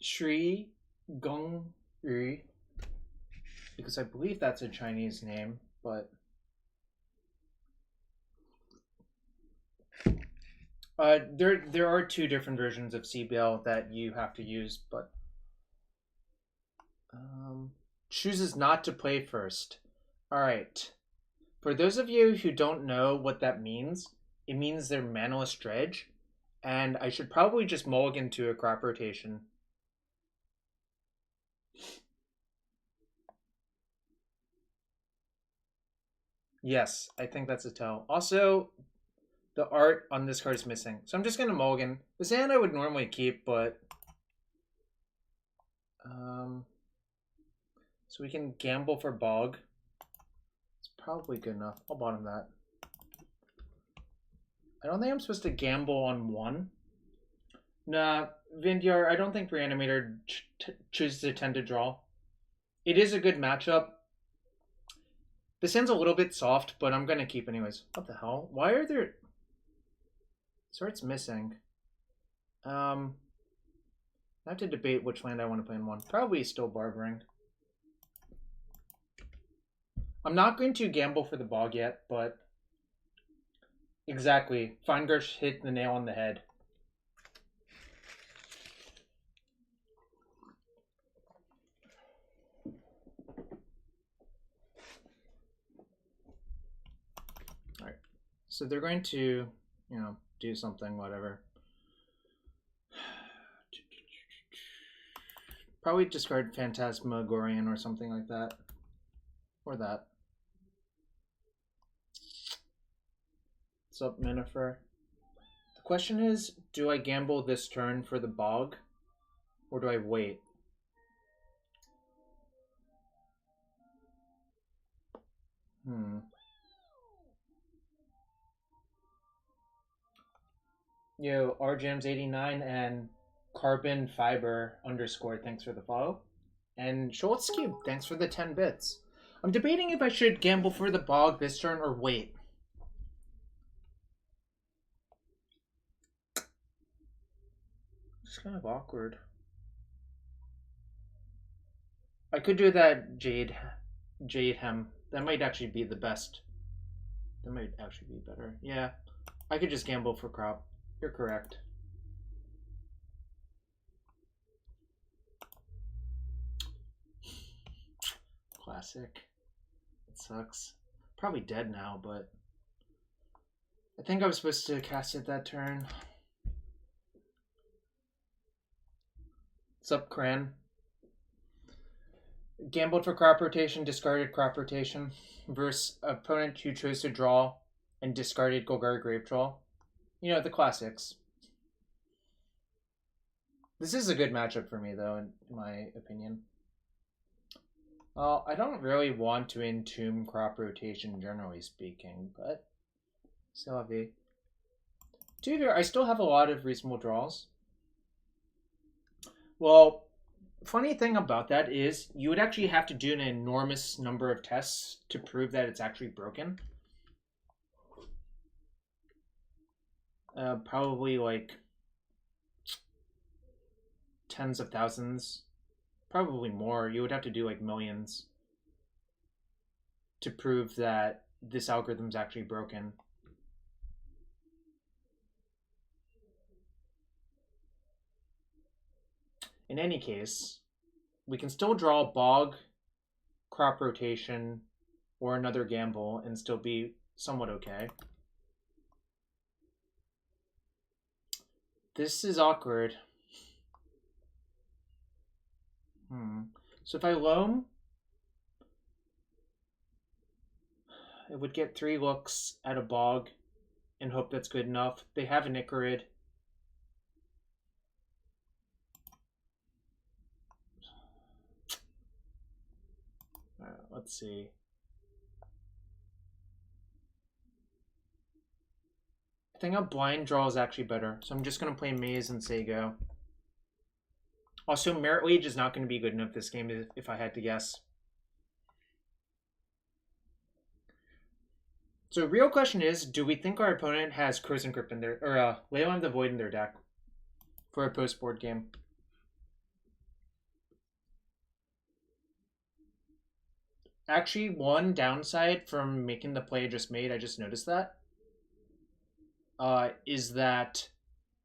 Sri Gong Yu, because I believe that's a Chinese name, but there are two different versions of CBL that you have to use, but chooses not to play first. All right. For those of you who don't know what that means, it means they're manaless dredge, and I should probably just mulligan to a crop rotation. Yes, I think that's a tell. Also, the art on this card is missing, so I'm just gonna mulligan. This hand I would normally keep, but so we can gamble for Bog. It's probably good enough. I'll bottom that. I don't think I'm supposed to gamble on one. Nah, Vindyar, I don't think Reanimator chooses to tend to draw. It is a good matchup. This hand's a little bit soft, but I'm gonna keep anyways. What the hell? Why are there... Sort's missing. I have to debate which land I want to play in one. Probably still Barbarian. I'm not going to gamble for the Bog yet, but... Exactly. Feingersh hit the nail on the head. Alright. So they're going to, do something, whatever. Probably discard Phantasmagorian or something like that. Or that. What's up, Minifer? The question is, do I gamble this turn for the Bog? Or do I wait? Yo, RJams89 and Carbon Fiber _ thanks for the follow. And Schultz Cube, thanks for the 10 bits. I'm debating if I should gamble for the Bog this turn or wait. It's kind of awkward. I could do that Jade Hem. That might actually be the best. That might actually be better. Yeah, I could just gamble for crop. You're correct. Classic. It sucks. Probably dead now, but I think I was supposed to cast it that turn. What's up, Kran? Gambled for crop rotation, discarded crop rotation versus opponent who chose to draw and discarded Golgari Grave Troll. You know, the classics. This is a good matchup for me, though, in my opinion. Well, I don't really want to entomb crop rotation, generally speaking, but c'est la vie. To be fair, I still have a lot of reasonable draws. Well, funny thing about that is you would actually have to do an enormous number of tests to prove that it's actually broken. Probably like tens of thousands, probably more. You would have to do like millions to prove that this algorithm's actually broken. In any case, we can still draw Bog, crop rotation, or another gamble and still be somewhat okay. This is awkward. So if I Loam, I would get 3 looks at a Bog and hope that's good enough. They have an Icarid. Let's see. I think a blind draw is actually better, so I'm just going to play Maze and say go. Also, Merit Wage is not going to be good enough this game if I had to guess. So real question is, do we think our opponent has Krosan Grip in their, or Loam of the Void in their deck for a post-board game? Actually, one downside from making the play I just made, I just noticed that, is that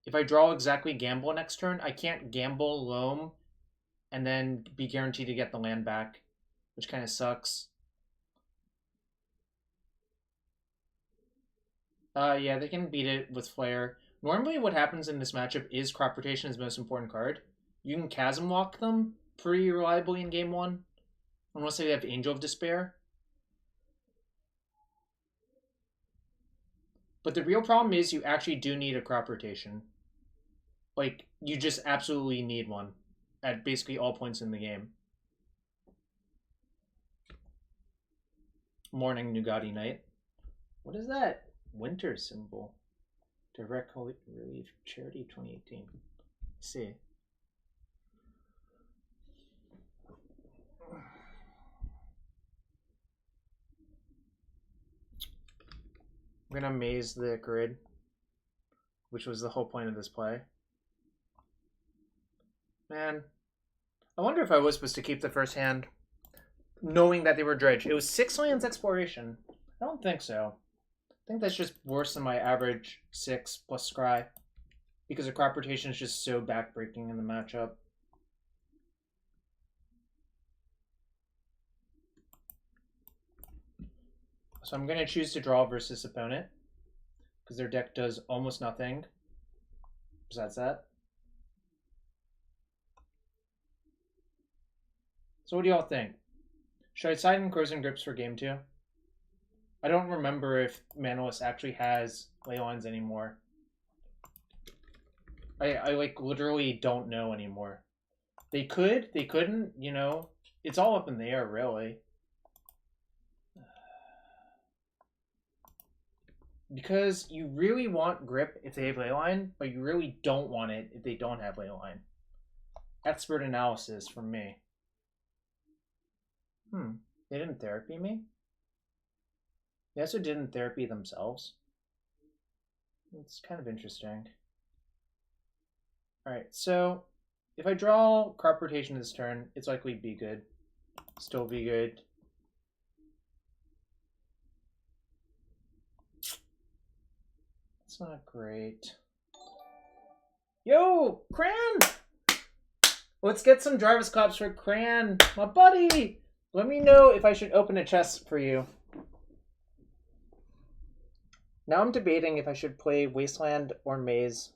if I draw exactly Gamble next turn, I can't Gamble Loam and then be guaranteed to get the land back, which kind of sucks. Yeah, they can beat it with Flare. Normally what happens in this matchup is Crop Rotation is the most important card. You can Chasm Walk them pretty reliably in game 1, unless they have Angel of Despair. But the real problem is you actually do need a Crop Rotation. Like, you just absolutely need one at basically all points in the game. Morning, Nugatti Night. What is that winter symbol? Direct Relief Charity 2018. Let's see. I'm gonna maze the grid, which was the whole point of this play. Man, I wonder if I was supposed to keep the first hand, knowing that they were Dredge. It was 6 lands exploration. I don't think so. I think that's just worse than my average 6 plus Scry, because the Crop Rotation is just so backbreaking in the matchup. So I'm going to choose to draw versus opponent, because their deck does almost nothing besides that. So what do y'all think? Should I side in Krosan Grips for game 2? I don't remember if Manaless actually has Leylines anymore. I like literally don't know anymore. They could, they couldn't, you know. It's all up in the air, really. Because you really want Grip if they have Leyline, but you really don't want it if they don't have Leyline. Expert analysis from me. They didn't therapy me? They also didn't therapy themselves. It's kind of interesting. Alright, so if I draw Crop Rotation this turn, it's likely be good. Still be good. It's not great. Yo, Cran! Let's get some driver's claps for Cran, my buddy! Let me know if I should open a chest for you. Now I'm debating if I should play Wasteland or Maze.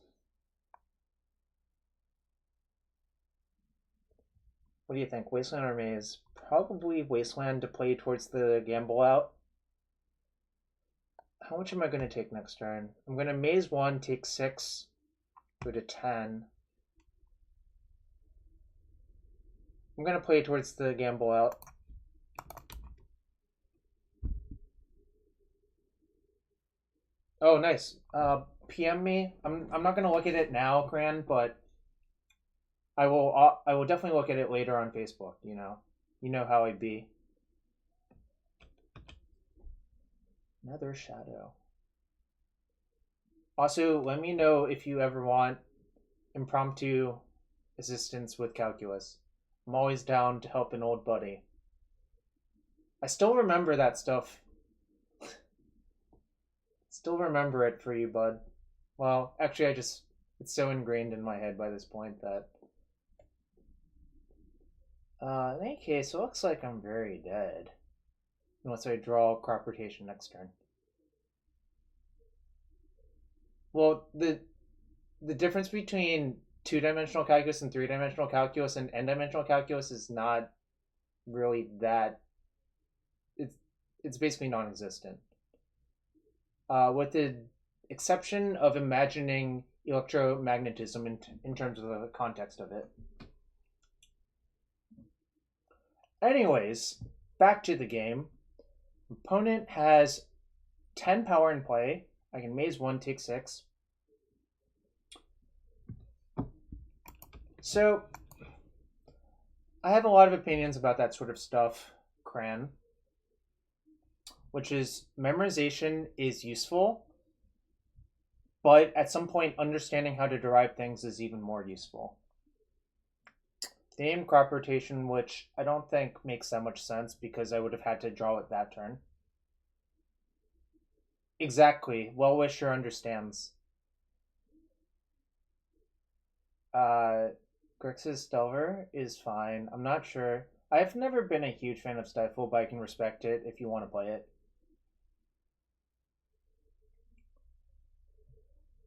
What do you think, Wasteland or Maze? Probably Wasteland to play towards the gamble out. How much am I going to take next turn? I'm going to Maze 1, take 6, go to 10. I'm going to play towards the gamble out. Oh, nice. PM me. I'm not going to look at it now, Cran, but I will definitely look at it later on Facebook, you know. You know how I be. Another shadow. Also, let me know if you ever want impromptu assistance with calculus. I'm always down to help an old buddy. I still remember that stuff. Still remember it for you, bud. Well, actually, it's so ingrained in my head by this point that... in any case, it looks like I'm very dead. Unless I draw Crop Rotation next turn. Well, the difference between 2-dimensional calculus and 3-dimensional calculus and n-dimensional calculus is not really that... It's basically non-existent. With the exception of imagining electromagnetism in terms of the context of it. Anyways, back to the game. Opponent has 10 power in play. I can Maze 1, take 6. So, I have a lot of opinions about that sort of stuff, Cran. Which is, memorization is useful, but at some point understanding how to derive things is even more useful. Name crop rotation, which I don't think makes that much sense because I would have had to draw it that turn. Exactly. Well-wisher understands. Grixis Delver is fine. I'm not sure. I've never been a huge fan of Stifle, but I can respect it if you want to play it.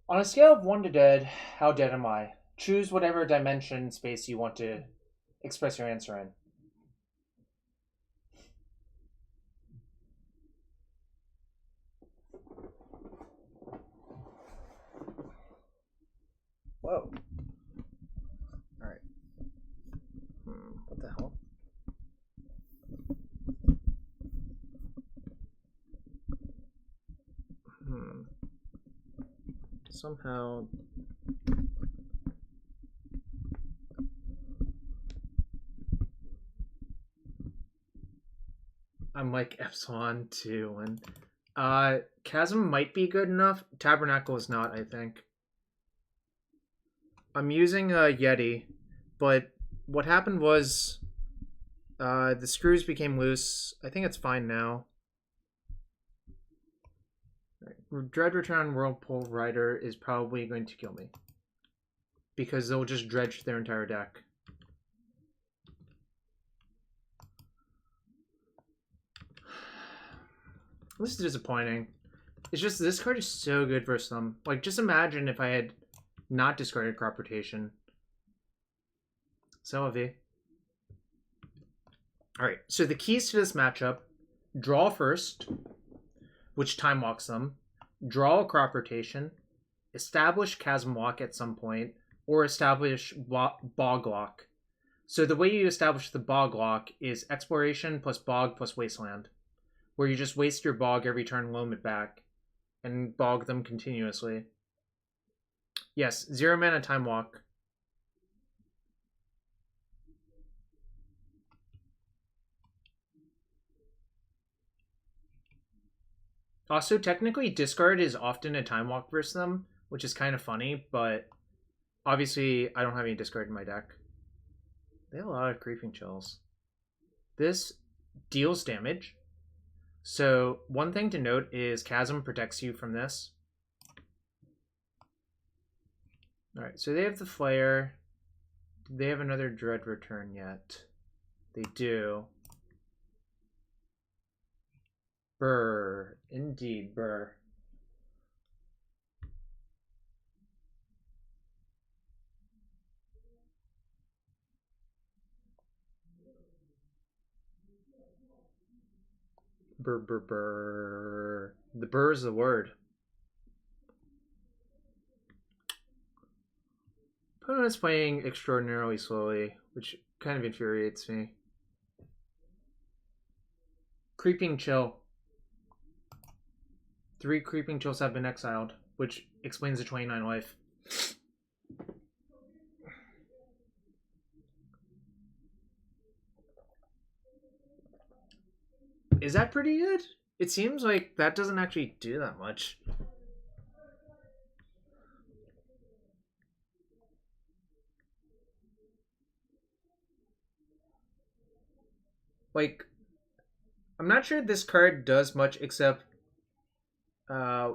On a scale of 1 to dead, how dead am I? Choose whatever dimension space you want to express your answer in. Whoa. Alright. What the hell? Somehow... I'm like Epsilon too, and Chasm might be good enough. Tabernacle is not, I think. I'm using a Yeti, but what happened was the screws became loose. I think it's fine now. Dread Return Whirlpool Rider is probably going to kill me because they'll just dredge their entire deck. This is disappointing. It's just this card is so good versus them. Like, just imagine if I had not discarded crop rotation. So have Alright, so the keys to this matchup: draw first, which time walks them, draw a crop rotation, establish Chasm Walk at some point, or establish Bog Lock. So the way you establish the Bog Lock is Exploration plus Bog plus Wasteland, where you just waste your Bog every turn, loam it back, and bog them continuously. Yes, 0 mana time walk. Also, technically, discard is often a time walk versus them, which is kind of funny, but obviously I don't have any discard in my deck. They have a lot of creeping chills. This deals damage. So one thing to note is Chasm protects you from this. Alright, so they have the Flare. Do they have another Dread Return yet? They do. Brr. Indeed, brr. Brr, brr, brr. The brr is the word. Opponent's playing extraordinarily slowly, which kind of infuriates me. Creeping Chill. 3 Creeping Chills have been exiled, which explains the 29 life. Is that pretty good? It seems like that doesn't actually do that much. Like, I'm not sure this card does much except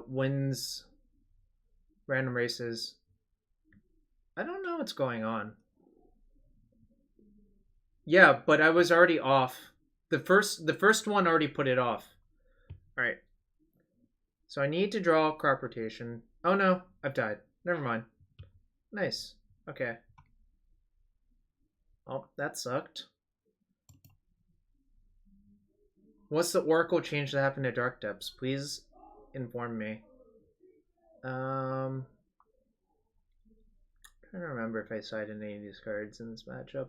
wins random races. I don't know what's going on. Yeah, but I was already off. The first one already put it off. Alright. So I need to draw crop rotation. Oh no, I've died. Never mind. Nice. Okay. Oh, that sucked. What's the Oracle change that happened to Dark Depths? Please inform me. I'm trying to remember if I sided any of these cards in this matchup.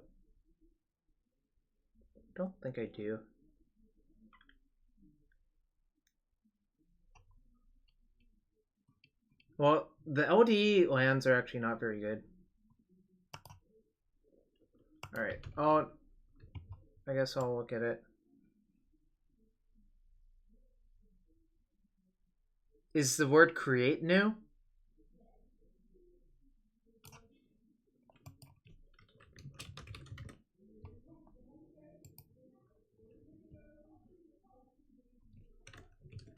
I don't think I do. Well, the LDE lands are actually not very good. Alright, I guess I'll look at it. Is the word create new?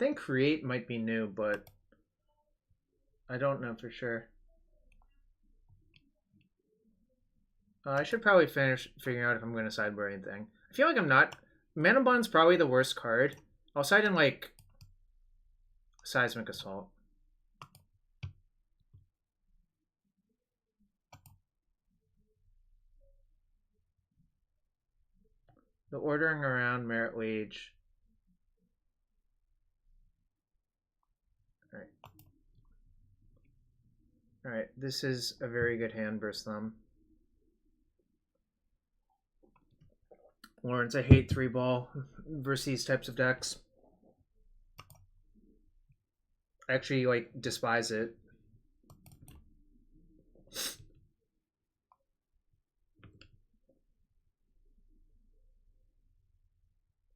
think create might be new, but I don't know for sure. I should probably finish figuring out if I'm going to sideboard anything. I feel like I'm not. Manabond's probably the worst card. I'll side in like Seismic Assault. The ordering around Merit Liege. Alright. Alright, this is a very good hand versus them. Lawrence, I hate 3-ball versus these types of decks. I actually, like, despise it.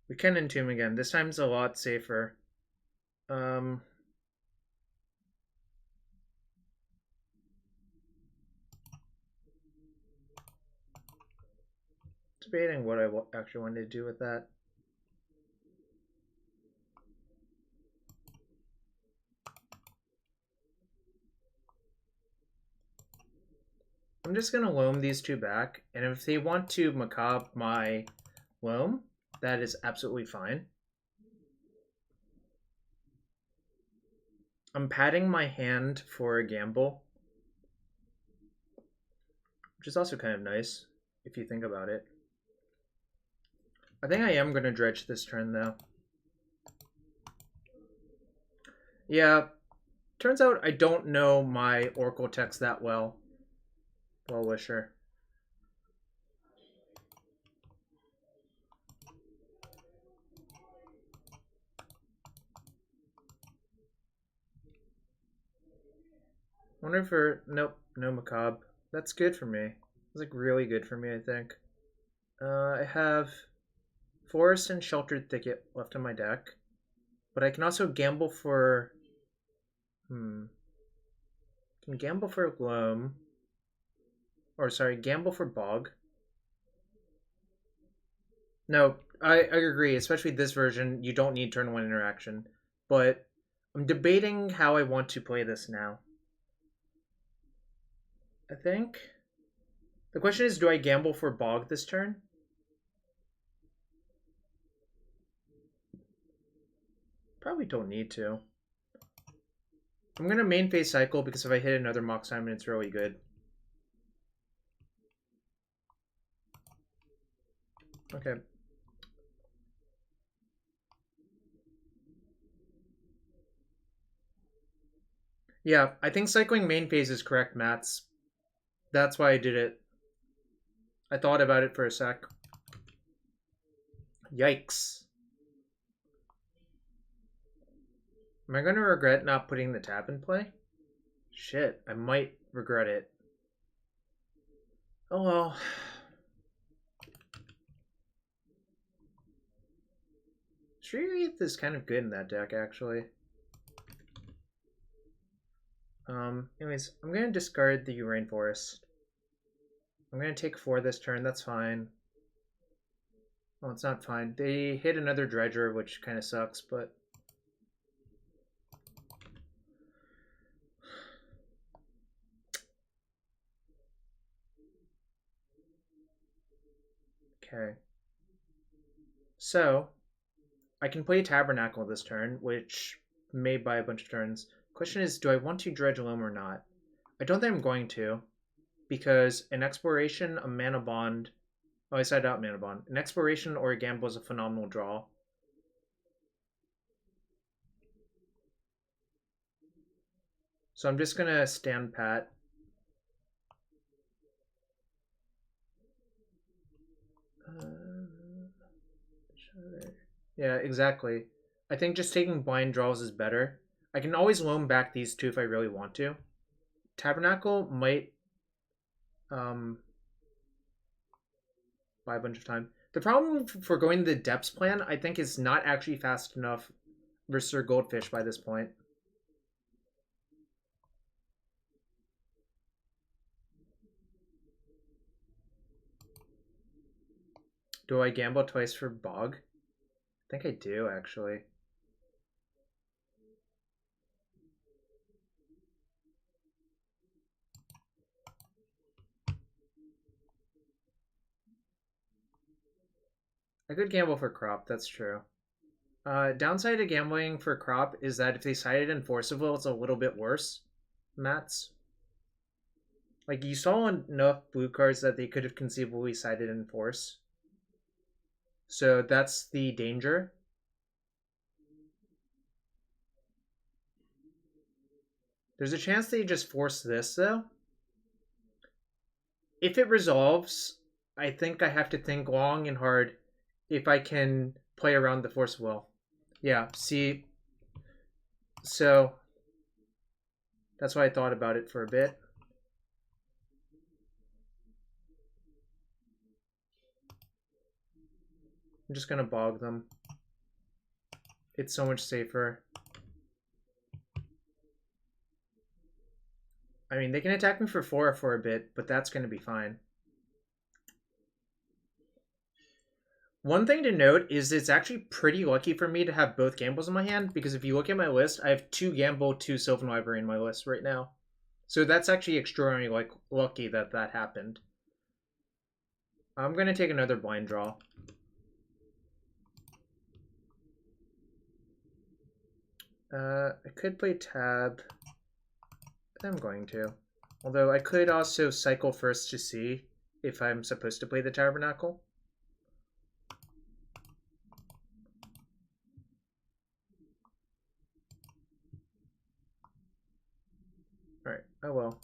We can Entomb again. This time's a lot safer. Debating what I actually wanted to do with that. I'm just gonna Loam these two back, and if they want to Macabre my Loam, that is absolutely fine. I'm padding my hand for a gamble, which is also kind of nice, if you think about it. I think I am going to Dredge this turn, though. Yeah, turns out I don't know my Oracle text that well. Well-wisher. Wonder if nope, no Macabre. That's good for me. It's like really good for me, I think. I have Forest and Sheltered Thicket left in my deck. But I can also gamble for... Can gamble for Loam. Or sorry, gamble for Bog. No, I agree. Especially this version, you don't need turn 1 interaction. But I'm debating how I want to play this now. I think the question is, do I gamble for Bog this turn? Probably don't need to. I'm going to main phase cycle because if I hit another Mox Diamond, it's really good. Okay. Yeah, I think cycling main phase is correct, Mats. That's why I did it. I thought about it for a sec. Yikes. Am I going to regret not putting the tap in play? Shit, I might regret it. Oh well. Misty Ith is kind of good in that deck, actually. Anyways, I'm going to discard the Rainforest. I'm going to take 4 this turn, that's fine. Well, it's not fine. They hit another Dredger, which kind of sucks, but... Okay. So, I can play Tabernacle this turn, which may buy a bunch of turns. Question is, do I want to Dredge Loam or not? I don't think I'm going to, because an Exploration, a Manabond... Oh, I said out Manabond. An Exploration or a Gamble is a phenomenal draw. So I'm just going to stand pat. Yeah, exactly. I think just taking blind draws is better. I can always Loam back these two if I really want to. Tabernacle might buy a bunch of time. The problem for going the depths plan, I think, is not actually fast enough versus Sir Goldfish by this point. Do I gamble twice for Bog? I think I do, actually. I could gamble for crop, that's true. Downside of gambling for crop is that if they sided Enforceable, it's a little bit worse. Mats. Like, you saw enough blue cards that they could have conceivably sided Enforce. So that's the danger. There's a chance they just force this, though. If it resolves, I think I have to think long and hard if I can play around the Force Will. Yeah, see, so that's why I thought about it for a bit. I'm just gonna bog them. It's so much safer. I mean, they can attack me for 4 for a bit, but that's gonna be fine. One thing to note is it's actually pretty lucky for me to have both gambles in my hand, because if you look at my list, I have 2 gamble, 2 Sylvan Library in my list right now. So that's actually extraordinarily lucky that that happened. I'm going to take another blind draw. I could play Tab. I'm going to. Although I could also cycle first to see if I'm supposed to play the Tabernacle. Alright, oh well.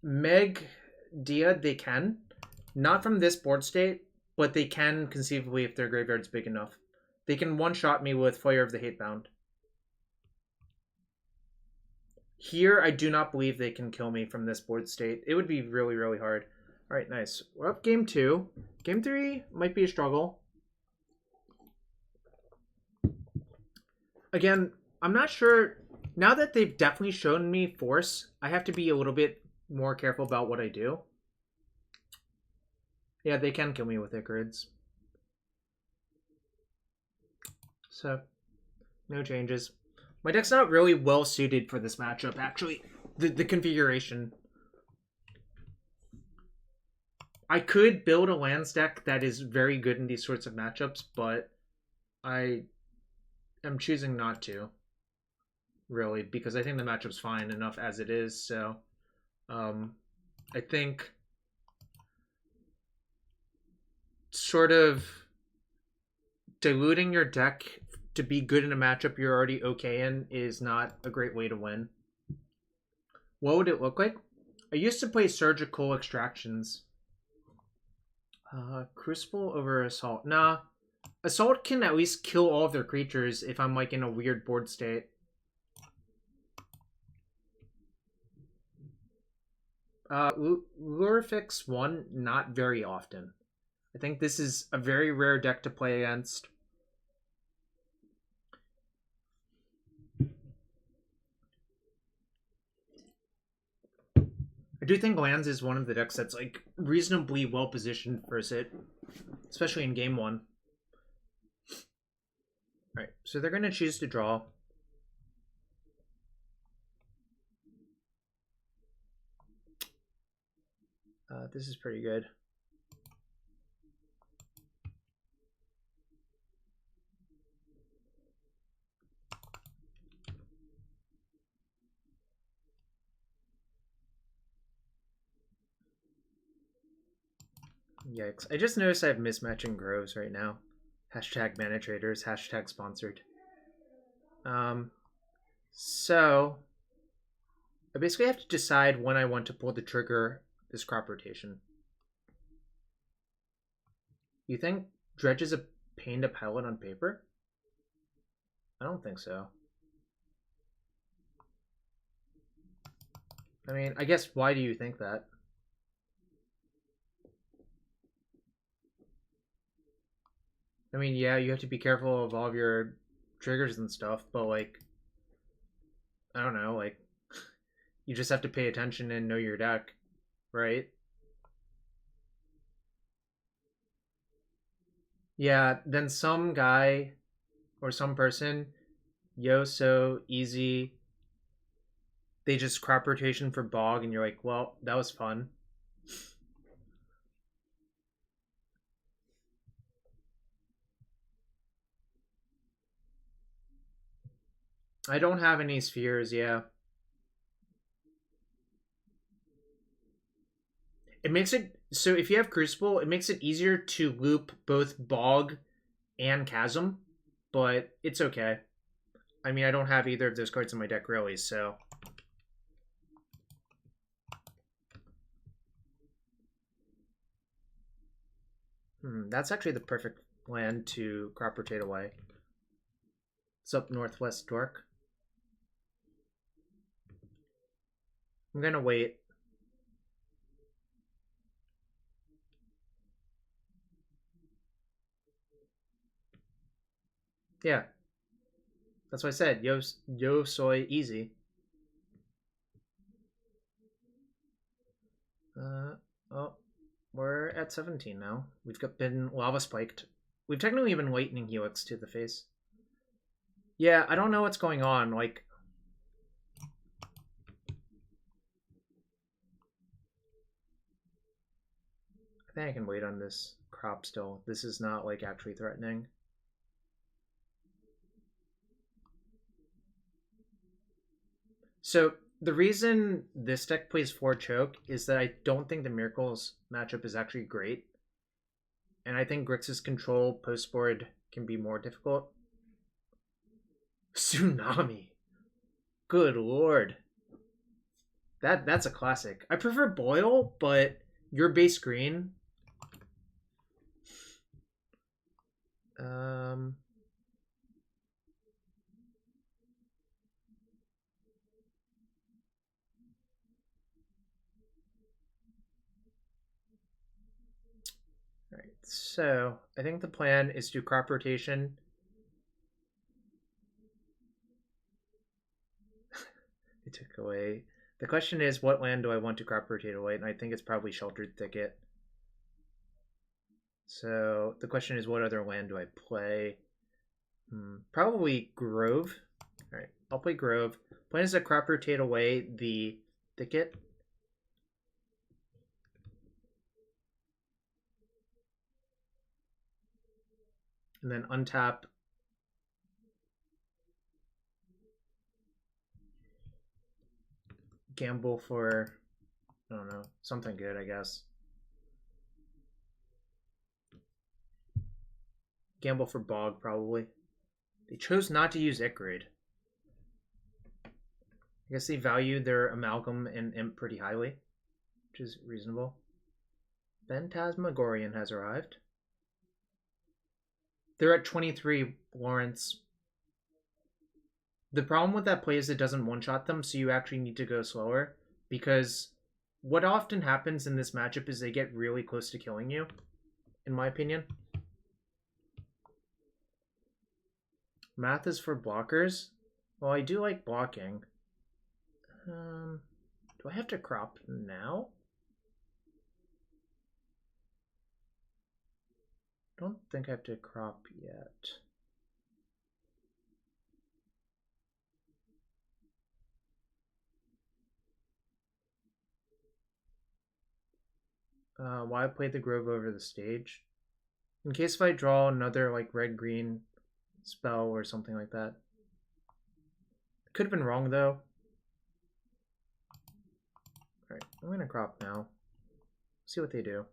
Meg, Dia, they can. Not from this board state, but they can conceivably if their graveyard's big enough. They can one-shot me with Fire of the Hatebound. Here, I do not believe they can kill me from this board state. It would be really, really hard. Alright, nice. We're up game 2. Game 3 might be a struggle. Again, I'm not sure. Now that they've definitely shown me Force, I have to be a little bit more careful about what I do. Yeah, they can kill me with Icarids. So, no changes. My deck's not really well suited for this matchup, actually. The configuration. I could build a lands deck that is very good in these sorts of matchups, but I am choosing not to. Really, because I think the matchup's fine enough as it is, so I think sort of diluting your deck to be good in a matchup you're already okay in is not a great way to win. What would it look like? I used to play Surgical Extractions. Crucible over Assault. Nah. Assault can at least kill all of their creatures if I'm like in a weird board state. Lurifix 1, not very often. I think this is a very rare deck to play against. I do think lands is one of the decks that's like reasonably well positioned for it, especially in game 1. Alright, so they're going to choose to draw. This is pretty good. Yikes. I just noticed I have mismatching groves right now. Hashtag mana traders, hashtag sponsored. So I basically have to decide when I want to pull the trigger this crop rotation. You think Dredge is a pain to pilot on paper? I don't think so. I mean, I guess why do you think that? I mean, yeah, you have to be careful of all of your triggers and stuff, but like, I don't know, like, you just have to pay attention and know your deck, right? Yeah, then some guy or some person, yo, so easy. They just crop rotation for Bog, and you're like, well, that was fun. I don't have any spheres, yeah. It makes it so if you have Crucible, it makes it easier to loop both Bog and Chasm, but it's okay. I mean, I don't have either of those cards in my deck really, so. That's actually the perfect land to crop rotate away. It's up Northwest Dork. I'm gonna wait. Yeah. That's what I said. Yo soy easy. Oh, we're at 17 now. We've been lava spiked. We've technically been lightning helix to the face. Yeah, I don't know what's going on. Like, I think I can wait on this crop still. This is not like actually threatening. So the reason this deck plays 4 choke is that I don't think the Miracles matchup is actually great. And I think Grixis control post-board can be more difficult. Tsunami. Good lord. That's a classic. I prefer Boil, but your base green. Alright, so I think the plan is to crop rotation. It took away. The question is, what land do I want to crop rotate away? And I think it's probably Sheltered Thicket. So the question is, what other land do I play? Probably Grove. Alright, I'll play Grove. Plan is to crop rotate away the Thicket. And then untap. Gamble for, I don't know, something good, I guess. Gamble for Bog, probably. They chose not to use Ichrid. I guess they value their Amalgam and Imp pretty highly, which is reasonable. Phantasmagorian has arrived. They're at 23, Lawrence. The problem with that play is it doesn't one-shot them, so you actually need to go slower. Because what often happens in this matchup is they get really close to killing you, in my opinion. Math is for blockers. Well, I do like blocking. Do I have to crop now? Don't think I have to crop yet. Why play the Grove over the stage? In case if I draw another like red-green spell or something like that. Could have been wrong though. Alright, I'm gonna crop now. See what they do.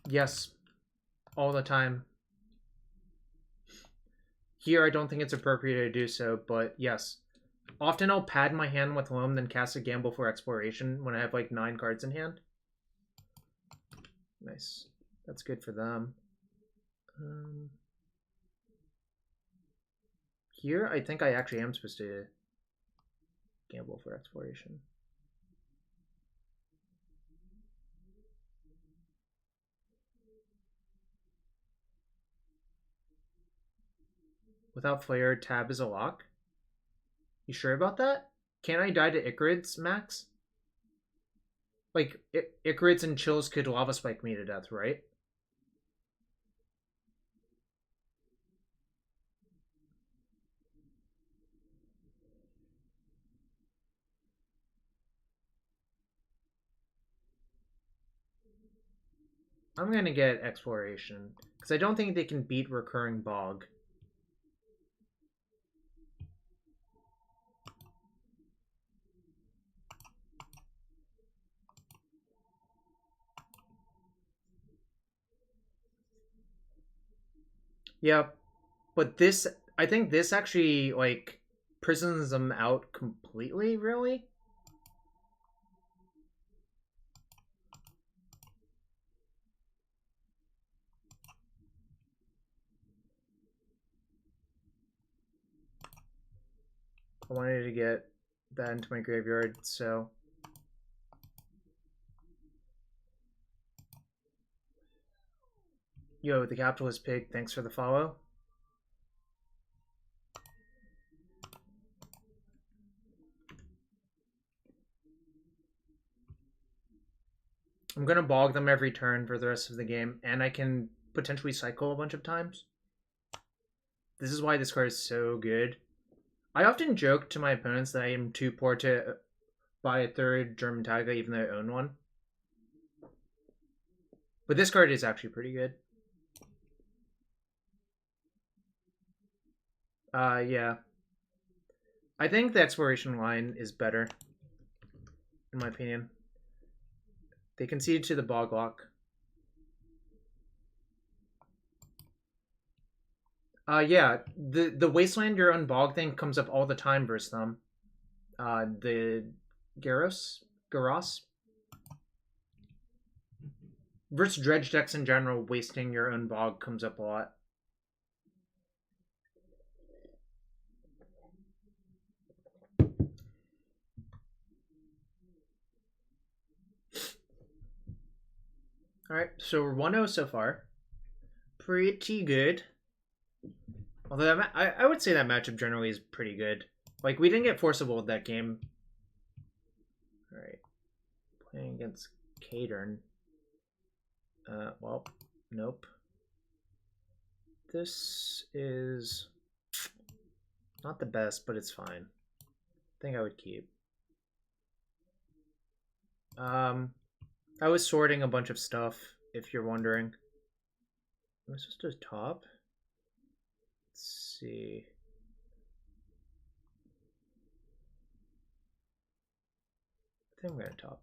Yes, all the time. Here, I don't think it's appropriate to do so, but yes. Often I'll pad my hand with Loam, then cast a Gamble for Exploration when I have like 9 cards in hand. Nice. That's good for them. Here, I think I actually am supposed to Gamble for Exploration. Without Flare, Tab is a lock. You sure about that? Can I die to Ichorids, Max? Like, Ichorids and Chills could Lava Spike me to death, right? I'm going to get Exploration, because I don't think they can beat Recurring Bog. Yep, but this, I think this actually, like, prisons them out completely, really? I wanted to get that into my graveyard, so... Yo, the Capitalist Pig, thanks for the follow. I'm going to bog them every turn for the rest of the game, and I can potentially cycle a bunch of times. This is why this card is so good. I often joke to my opponents that I am too poor to buy a third German Taiga, even though I own one. But this card is actually pretty good. Yeah. I think the Exploration line is better, in my opinion. They conceded to the Boglock. Yeah, the Wasteland your own bog thing comes up all the time versus them. The Garos? Versus Dredge decks in general, wasting your own bog comes up a lot. Alright, so we're 1-0 so far. Pretty good. Although I would say that matchup generally is pretty good. Like, we didn't get forcible with that game. Alright. Playing against Kadern. Well, nope. This is not the best, but it's fine. I think I would keep. I was sorting a bunch of stuff, if you're wondering. Am I supposed to top? Let's see. I think I'm gonna top.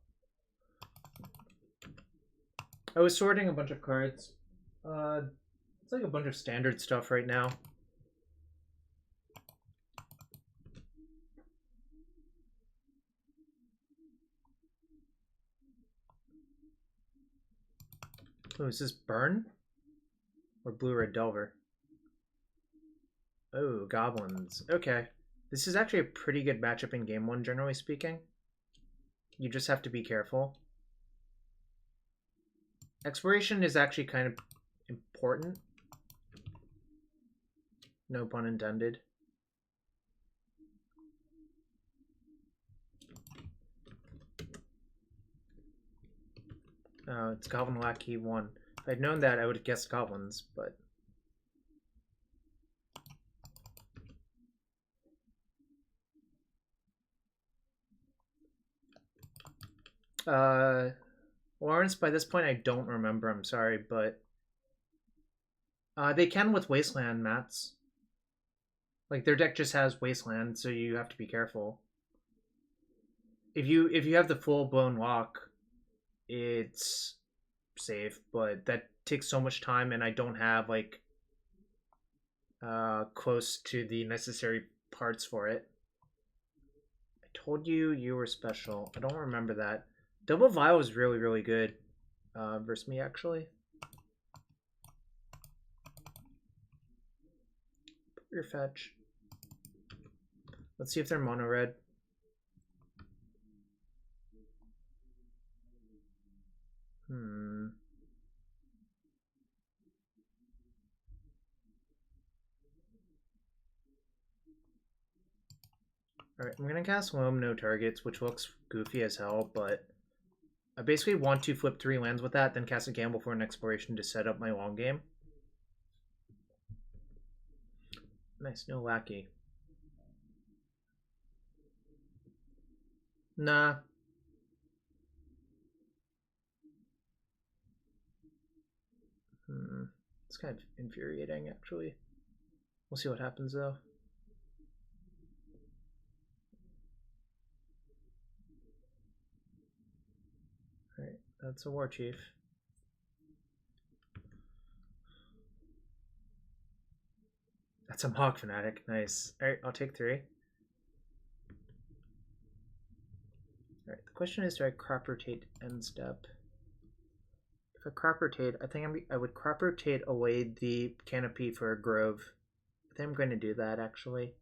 I was sorting a bunch of cards. It's like a bunch of standard stuff right now. Oh, is this Burn? Or Blue-Red Delver? Oh, Goblins. Okay. This is actually a pretty good matchup in Game 1, generally speaking. You just have to be careful. Exploration is actually kind of important. No pun intended. Oh, it's Goblin Lackey 1. If I'd known that, I would have guessed Goblins, but... Lawrence, by this point I don't remember, I'm sorry, but... they can with Wasteland mats. Like, their deck just has Wasteland, so you have to be careful. If you have the full-blown lock, it's safe, but that takes so much time, and I don't have, like, close to the necessary parts for it. I told you you were special. I don't remember that. Double Vile was really, really good versus me, actually. Put your fetch. Let's see if they're mono red. Alright, I'm gonna cast Loam, no targets, which looks goofy as hell, but I basically want to flip 3 lands with that, then cast a Gamble for an Exploration to set up my long game. Nice, no Lackey. Nah. It's kind of infuriating, actually. We'll see what happens, though. Alright, that's a War Chief. That's a Mog Fanatic. Nice. Alright, I'll take 3. Alright, the question is, do I crop rotate end step? If I crop rotate, I think I would crop rotate away the canopy for a grove. I think I'm going to do that, actually.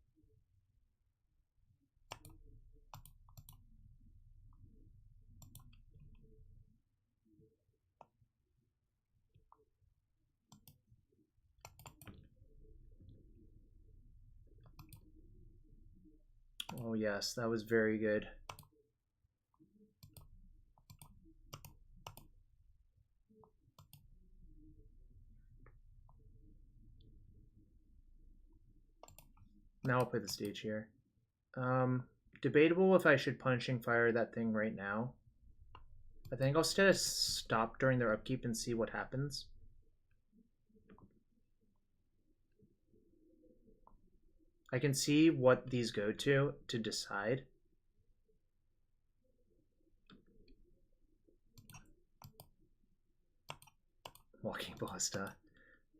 Oh yes, that was very good. Now I'll play the stage here. Debatable if I should Punishing Fire that thing right now. I think I'll just stop during their upkeep and see what happens. I can see what these go to decide. Walking Ballista.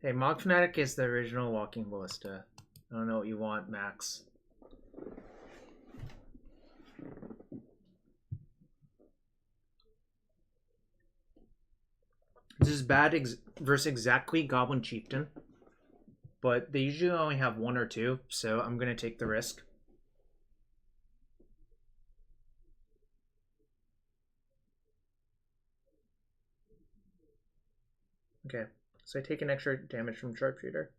Hey, Mog Fanatic is the original Walking Ballista. I don't know what you want, Max. This is bad versus exactly Goblin Chieftain. But they usually only have 1 or 2, so I'm going to take the risk. Okay, so I take an extra damage from Sharpshooter.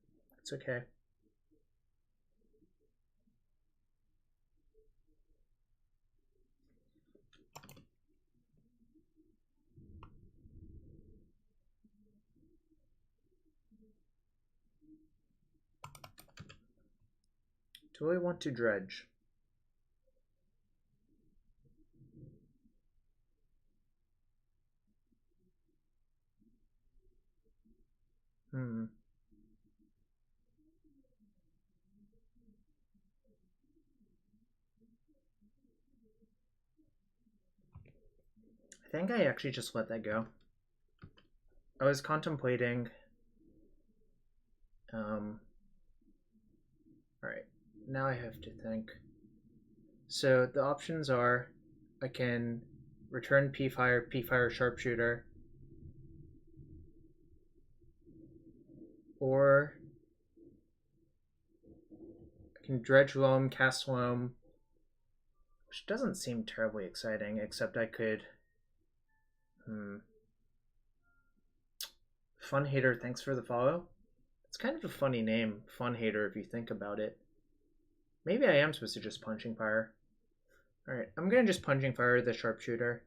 It's okay. Do I want to Dredge? I think I actually just let that go. I was contemplating... Alright, now I have to think. So the options are, I can return P-Fire Sharpshooter, or I can Dredge Loam, cast Loam, which doesn't seem terribly exciting, except I could... Fun Hater, thanks for the follow. It's kind of a funny name, Fun Hater, if you think about it. Maybe I am supposed to just Punching Fire. Alright, I'm going to just Punching Fire the Sharpshooter.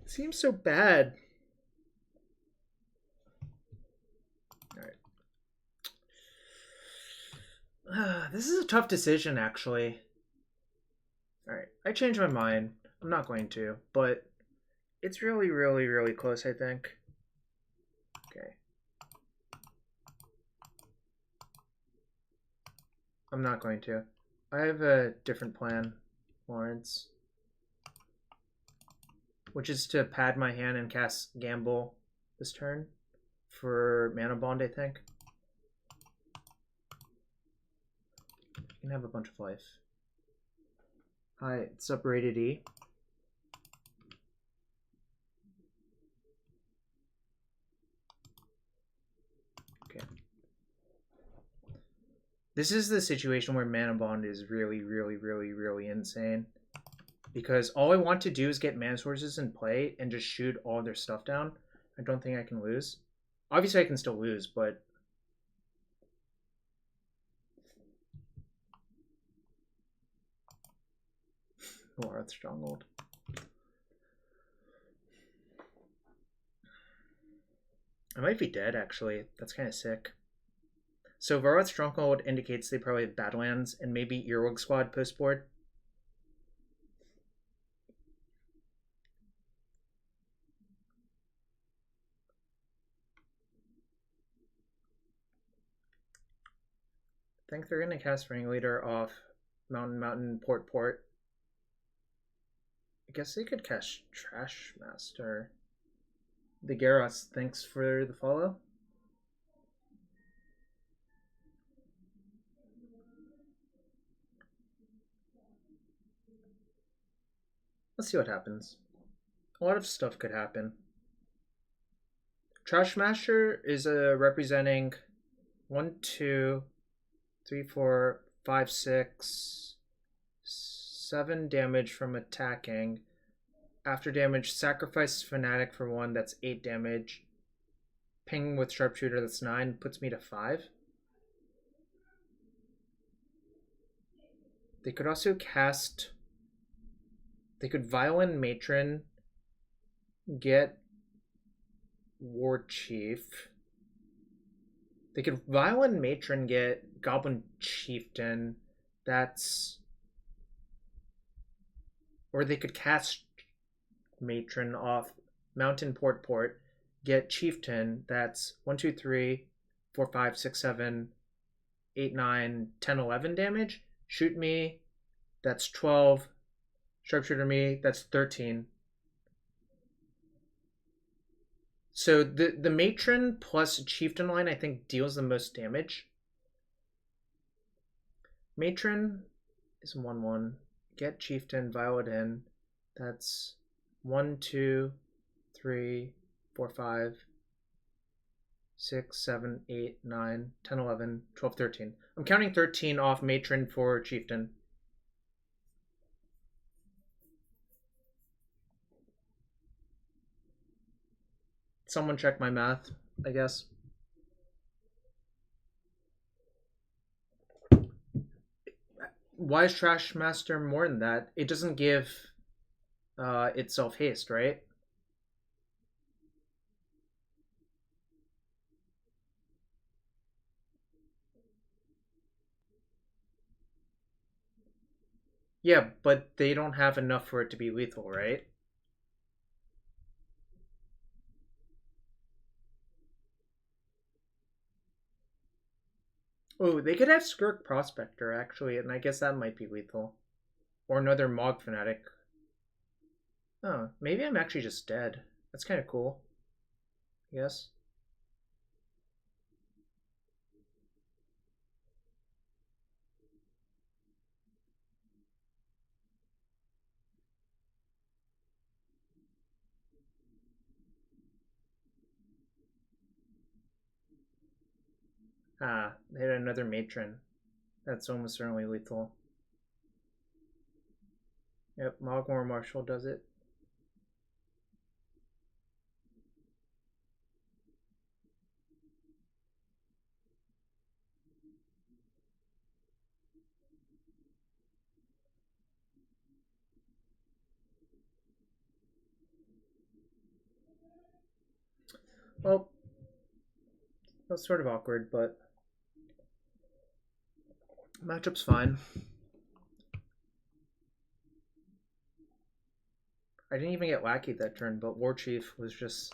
Seems so bad. Alright. This is a tough decision, actually. Alright, I changed my mind. I'm not going to, but it's really, really, really close, I think. Okay. I'm not going to. I have a different plan, Lawrence. Which is to pad my hand and cast Gamble this turn for Manabond, I think. You can have a bunch of life. Hi, it's up rated E. Okay. This is the situation where Manabond is really, really, really, really insane. Because all I want to do is get mana sources in play and just shoot all their stuff down. I don't think I can lose. Obviously I can still lose, but... Earth Stronghold. I might be dead, actually. That's kind of sick. So Varroth's Stronghold indicates they probably have Badlands and maybe Earwig Squad post board. I think they're going to cast Ringleader off Mountain, Port. I guess they could cast Trash Master. The Garros, thanks for the follow. Let's see what happens. A lot of stuff could happen. Trash Master is representing 1, 2, 3, 4, 5, 6, 7 damage from attacking. After damage, sacrifice Fanatic for 1, that's 8 damage. Ping with Sharpshooter, that's 9, puts me to 5. They could also cast... They could Violin Matron, get War Chief. They could Violin Matron, get Goblin Chieftain. That's... Or they could cast Matron off Mountain Port, get Chieftain. That's 1, 2, 3, 4, 5, 6, 7, 8, 9, 10, 11 damage. Shoot me. That's 12. Sharpshooter me. That's 13. So the Matron plus Chieftain line, I think, deals the most damage. Matron is 1/1. Get Chieftain, Violet in. That's 1, 2, 3, 4, 5, 6, 7, 8, 9, 10, 11, 12, 13. I'm counting 13 off Matron for Chieftain. Someone check my math, I guess. Why is Trash Master more than that? It doesn't give itself haste, right? Yeah, but they don't have enough for it to be lethal, right? Oh, they could have Skirk Prospector, actually, and I guess that might be lethal. Or another Mog Fanatic. Oh, maybe I'm actually just dead. That's kind of cool. Yes. Ah, they had another Matron. That's almost certainly lethal. Yep, Mogmore Marshal does it. Well, that's sort of awkward, but matchup's fine. I didn't even get Lackey that turn, but War Chief was just...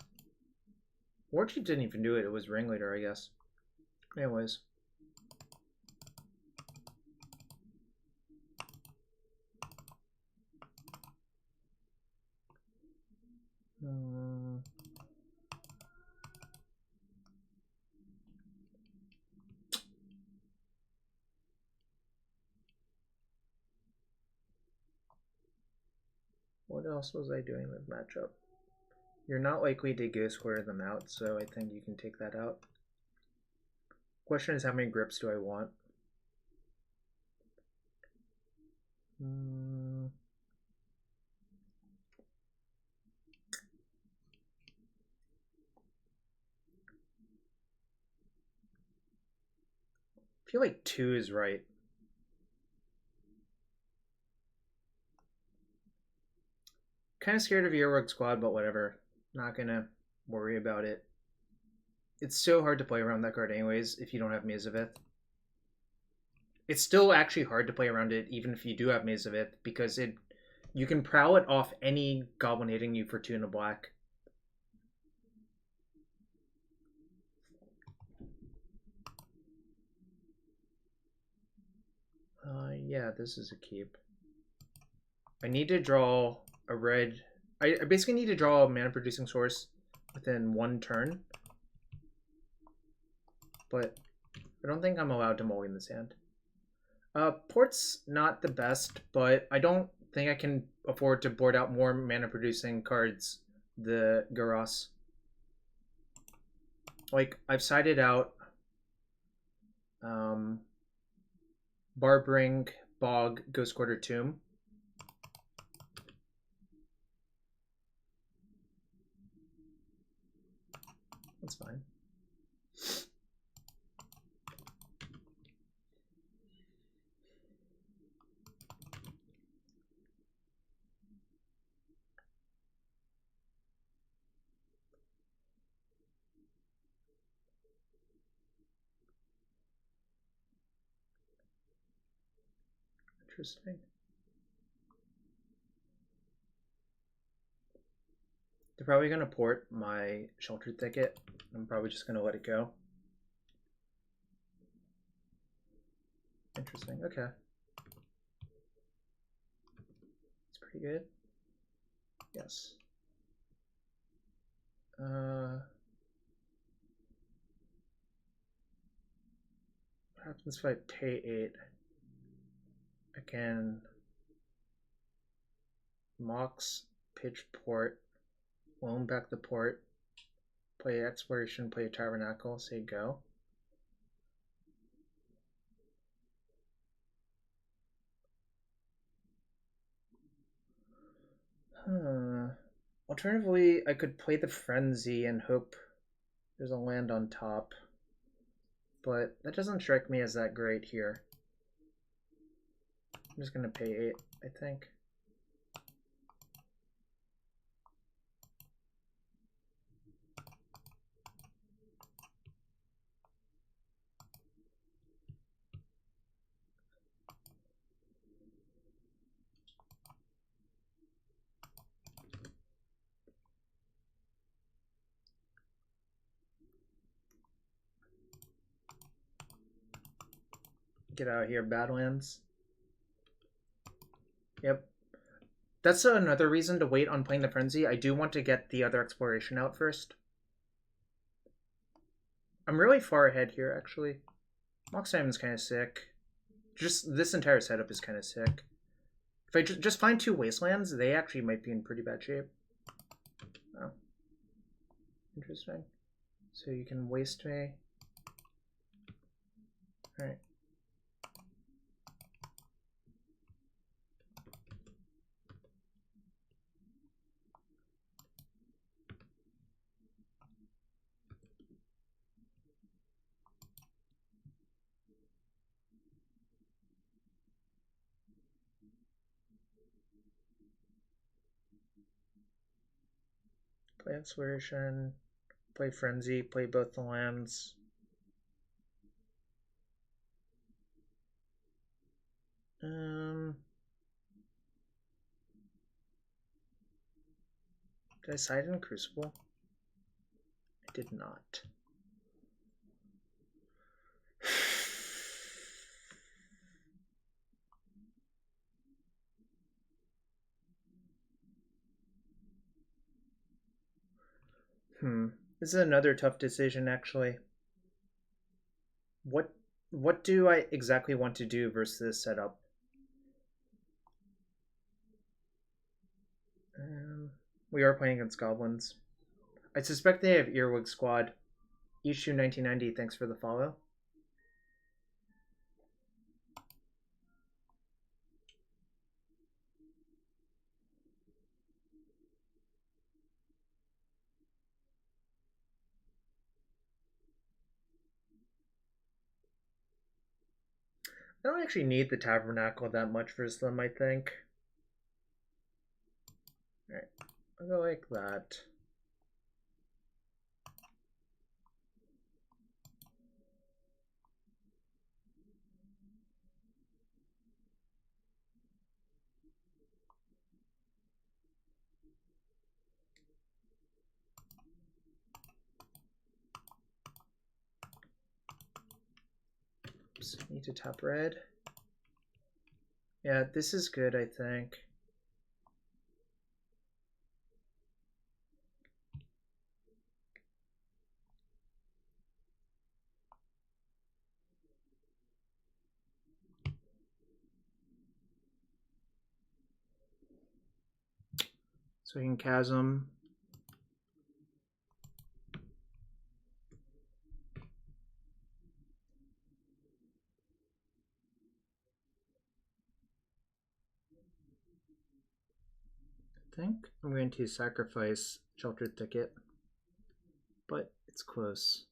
War Chief didn't even do it, it was Ringleader, I guess. Anyways. What else was I doing with matchup? You're not likely to go square them out, so I think you can take that out. Question is, how many grips do I want? I feel like 2 is right. Kind of scared of Earwig Squad, but whatever. Not gonna worry about it. It's so hard to play around that card anyways if you don't have Maze of Ith. It's still actually hard to play around it even if you do have Maze of Ith, because you can prowl it off any goblin hitting you for 2 and a black. Yeah, this is a keep. I need to draw a red. I basically need to draw a mana producing source within 1 turn. But I don't think I'm allowed to mulligan this hand. Port's not the best, but I don't think I can afford to board out more mana producing cards. The Garas. Like, I've sided out Barbarian Bog, Ghost Quarter Tomb. That's fine. Interesting. They're probably going to port my Sheltered Thicket. I'm probably just going to let it go. Interesting. Okay. It's pretty good. Yes. What happens if I pay 8? I can Mox, pitch port, loam back the port, play exploration, play a Tabernacle, say go. Alternatively, I could play the Frenzy and hope there's a land on top. But that doesn't strike me as that great here. I'm just going to pay 8, I think. Get out of here, Badlands. Yep. That's another reason to wait on playing the Frenzy. I do want to get the other exploration out first. I'm really far ahead here, actually. Mox Diamond's kind of sick. Just this entire setup is kind of sick. If I just find 2 Wastelands, they actually might be in pretty bad shape. Oh. Interesting. So you can waste me. Alright. Play Exploration, play Frenzy, play both the lands. Did I side in Crucible? I did not. This is another tough decision, actually. What do I exactly want to do versus this setup? We are playing against goblins. I suspect they have Earwig Squad. Ishu 1990, thanks for the follow. I don't actually need the Tabernacle that much versus them, I think. Alright, I'll go like that. Oops, need to tap red. Yeah, this is good, I think. So we can Chasm. I think I'm going to sacrifice Sheltered Thicket, but it's close.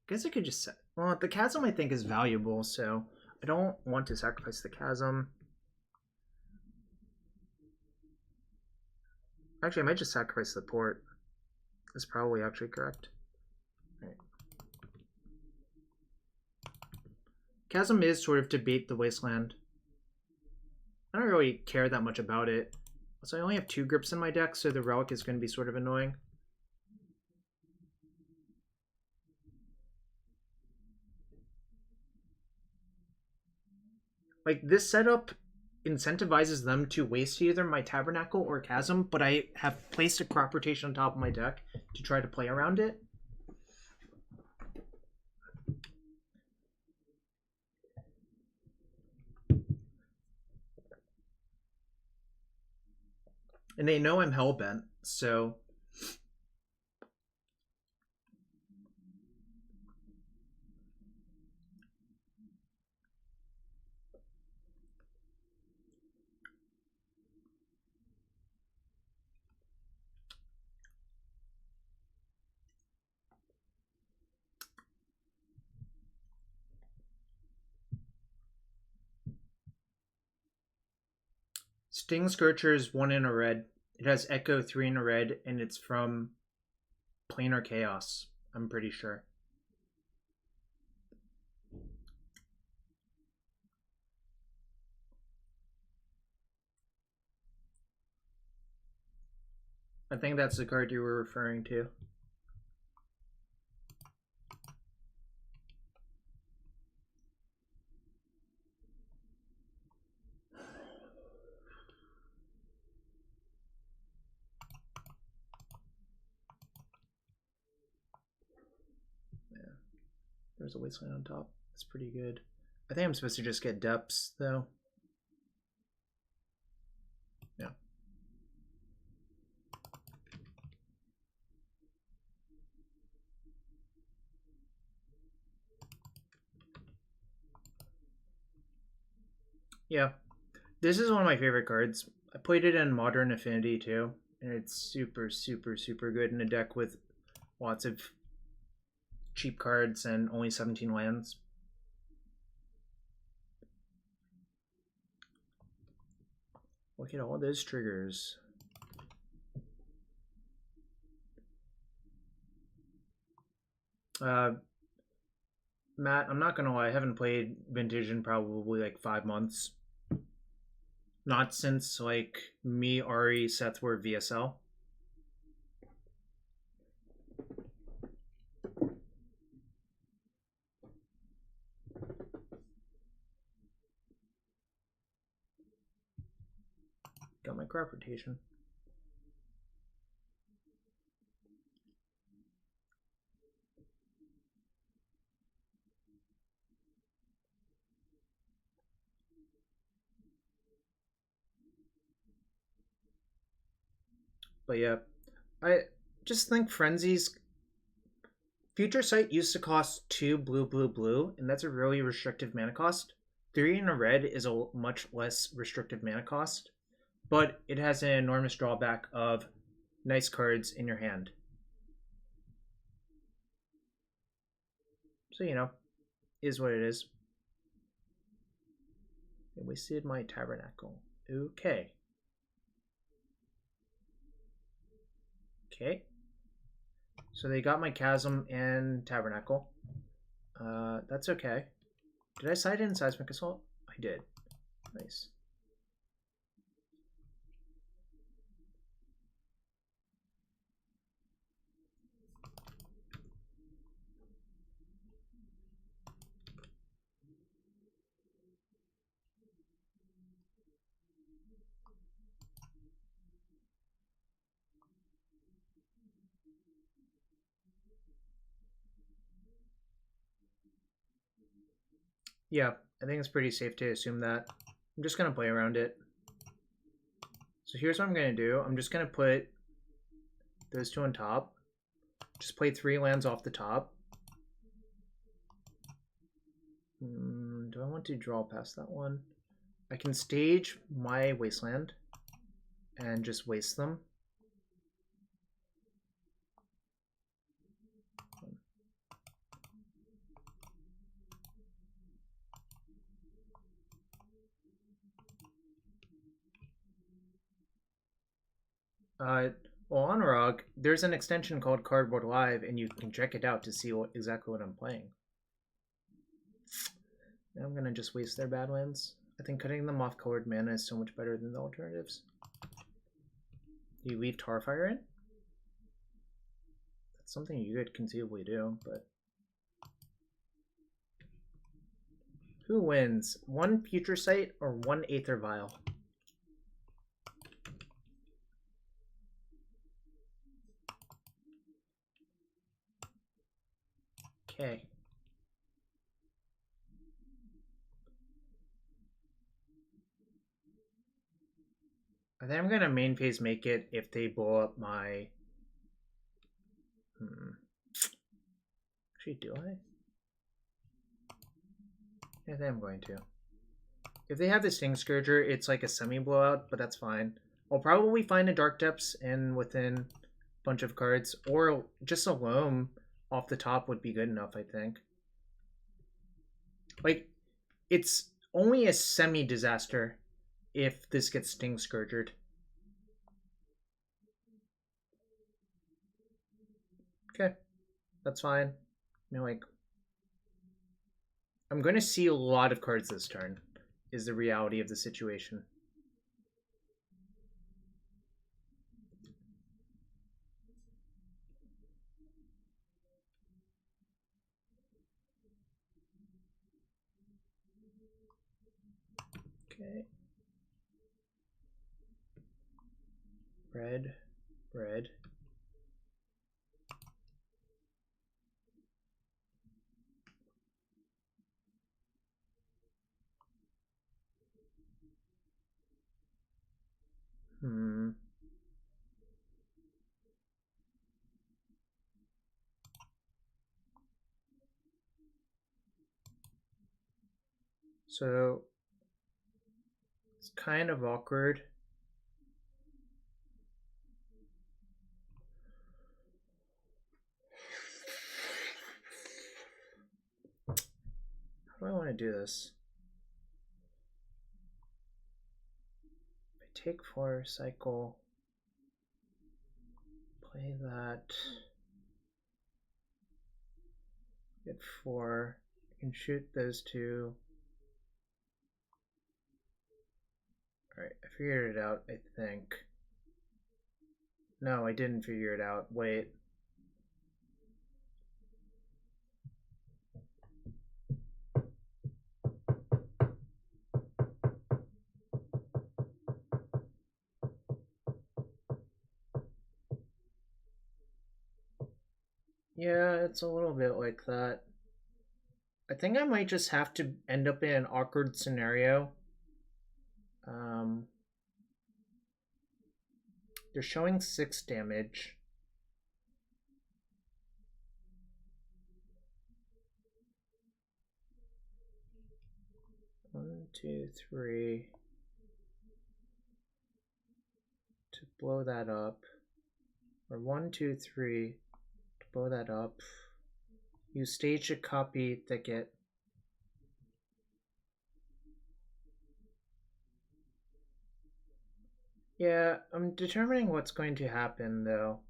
I guess I could just set. Well, the Chasm I think is valuable, so I don't want to sacrifice the Chasm. Actually, I might just sacrifice the port. That's probably actually correct. Right. Chasm is sort of to bait the Wasteland. I don't really care that much about it. So I only have 2 grips in my deck, so the Relic is going to be sort of annoying. Like, this setup incentivizes them to waste either my Tabernacle or Chasm, but I have placed a crop rotation on top of my deck to try to play around it. And they know I'm hellbent, so... Sting Scorcher is 1 in a red. It has Echo 3 in a red, and it's from Planar Chaos, I'm pretty sure. I think that's the card you were referring to. Yeah, there's a Wasteland on top. That's pretty good. I think I'm supposed to just get depths, though. Yeah. Yeah. This is one of my favorite cards. I played it in Modern Affinity, too. And it's super, super, super good in a deck with lots of cheap cards and only 17 lands. Look at all those triggers. Matt, I'm not gonna lie, I haven't played Vintage in probably like 5 months. Not since like me, Ari, Seth were VSL. Got my crop rotation. But yeah, I just think Frenzy's Future Sight used to cost 2 blue, blue, blue, and that's a really restrictive mana cost. 3 in a red is a much less restrictive mana cost, but it has an enormous drawback of nice cards in your hand. So, you know, is what it is. I wasted my Tabernacle. Okay. Okay. So they got my Chasm and Tabernacle. That's okay. Did I side in Seismic Assault? I did. Nice. Yeah, I think it's pretty safe to assume that. I'm just going to play around it. So here's what I'm going to do. I'm just going to put those two on top. Just play 3 lands off the top. Do I want to draw past that one? I can stage my Wasteland and just waste them. Well, on ROG, there's an extension called Cardboard Live, and you can check it out to see exactly what I'm playing. Now I'm gonna just waste their Badlands. I think cutting them off colored mana is so much better than the alternatives. Do you leave Tarfire in? That's something you could conceivably do, but... Who wins? 1 Future Sight or 1 Aether Vial? Okay. I think I'm gonna main phase make it if they blow up my... Actually, do I? Yeah, I think I'm going to. If they have the Sting Scourger, it's like a semi-blowout, but that's fine. I'll probably find a Dark Depths in within a bunch of cards, or just a Loam off the top would be good enough, I think. Like, it's only a semi-disaster if this gets Sting Scourgered. Okay, that's fine. You know, like, I'm going to see a lot of cards this turn, is the reality of the situation. Okay. Red, red. So it's kind of awkward. How do I want to do this? If I take 4, cycle, play that, get 4, I can shoot those 2. Alright, I figured it out, I think. No, I didn't figure it out. Wait. Yeah, it's a little bit like that. I think I might just have to end up in an awkward scenario. They're showing 6 damage. One, 2, 3. To blow that up. Or 1, 2, 3. To blow that up. You stage a copy thicket. Yeah, I'm determining what's going to happen, though.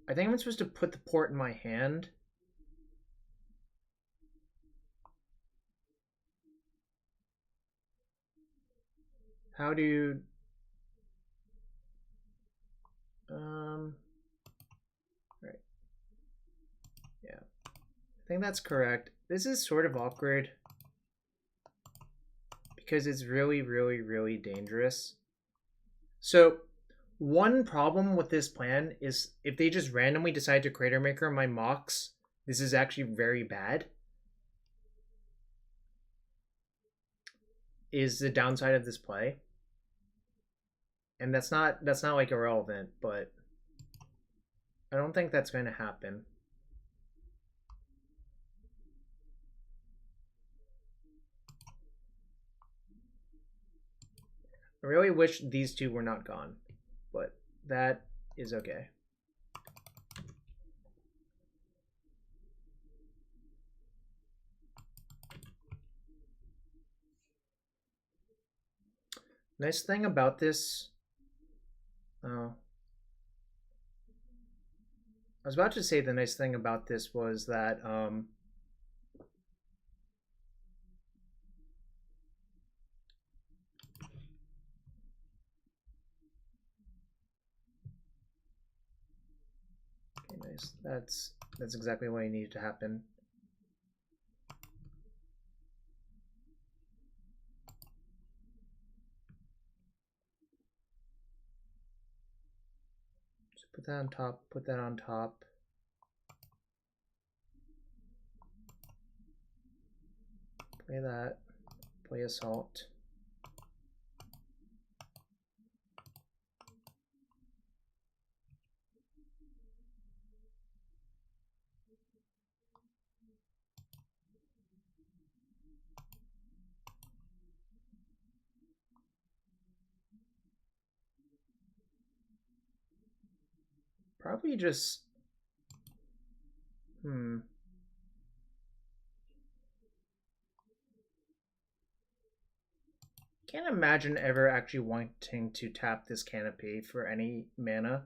I think I'm supposed to put the port in my hand. How do you... Right. Yeah. I think that's correct. This is sort of awkward. Because it's really, really, really dangerous. So, one problem with this plan is if they just randomly decide to Crater Maker my Mox, this is actually very bad. is the downside of this play. And that's not like irrelevant, but I don't think that's going to happen. I really wish these two were not gone, but that is okay. Nice thing about this... Oh. I was about to say the nice thing about this was that... Okay, nice. That's exactly what I needed to happen. Put that on top, put that on top. Play that, play Assault. Probably just... Can't imagine ever actually wanting to tap this Canopy for any mana.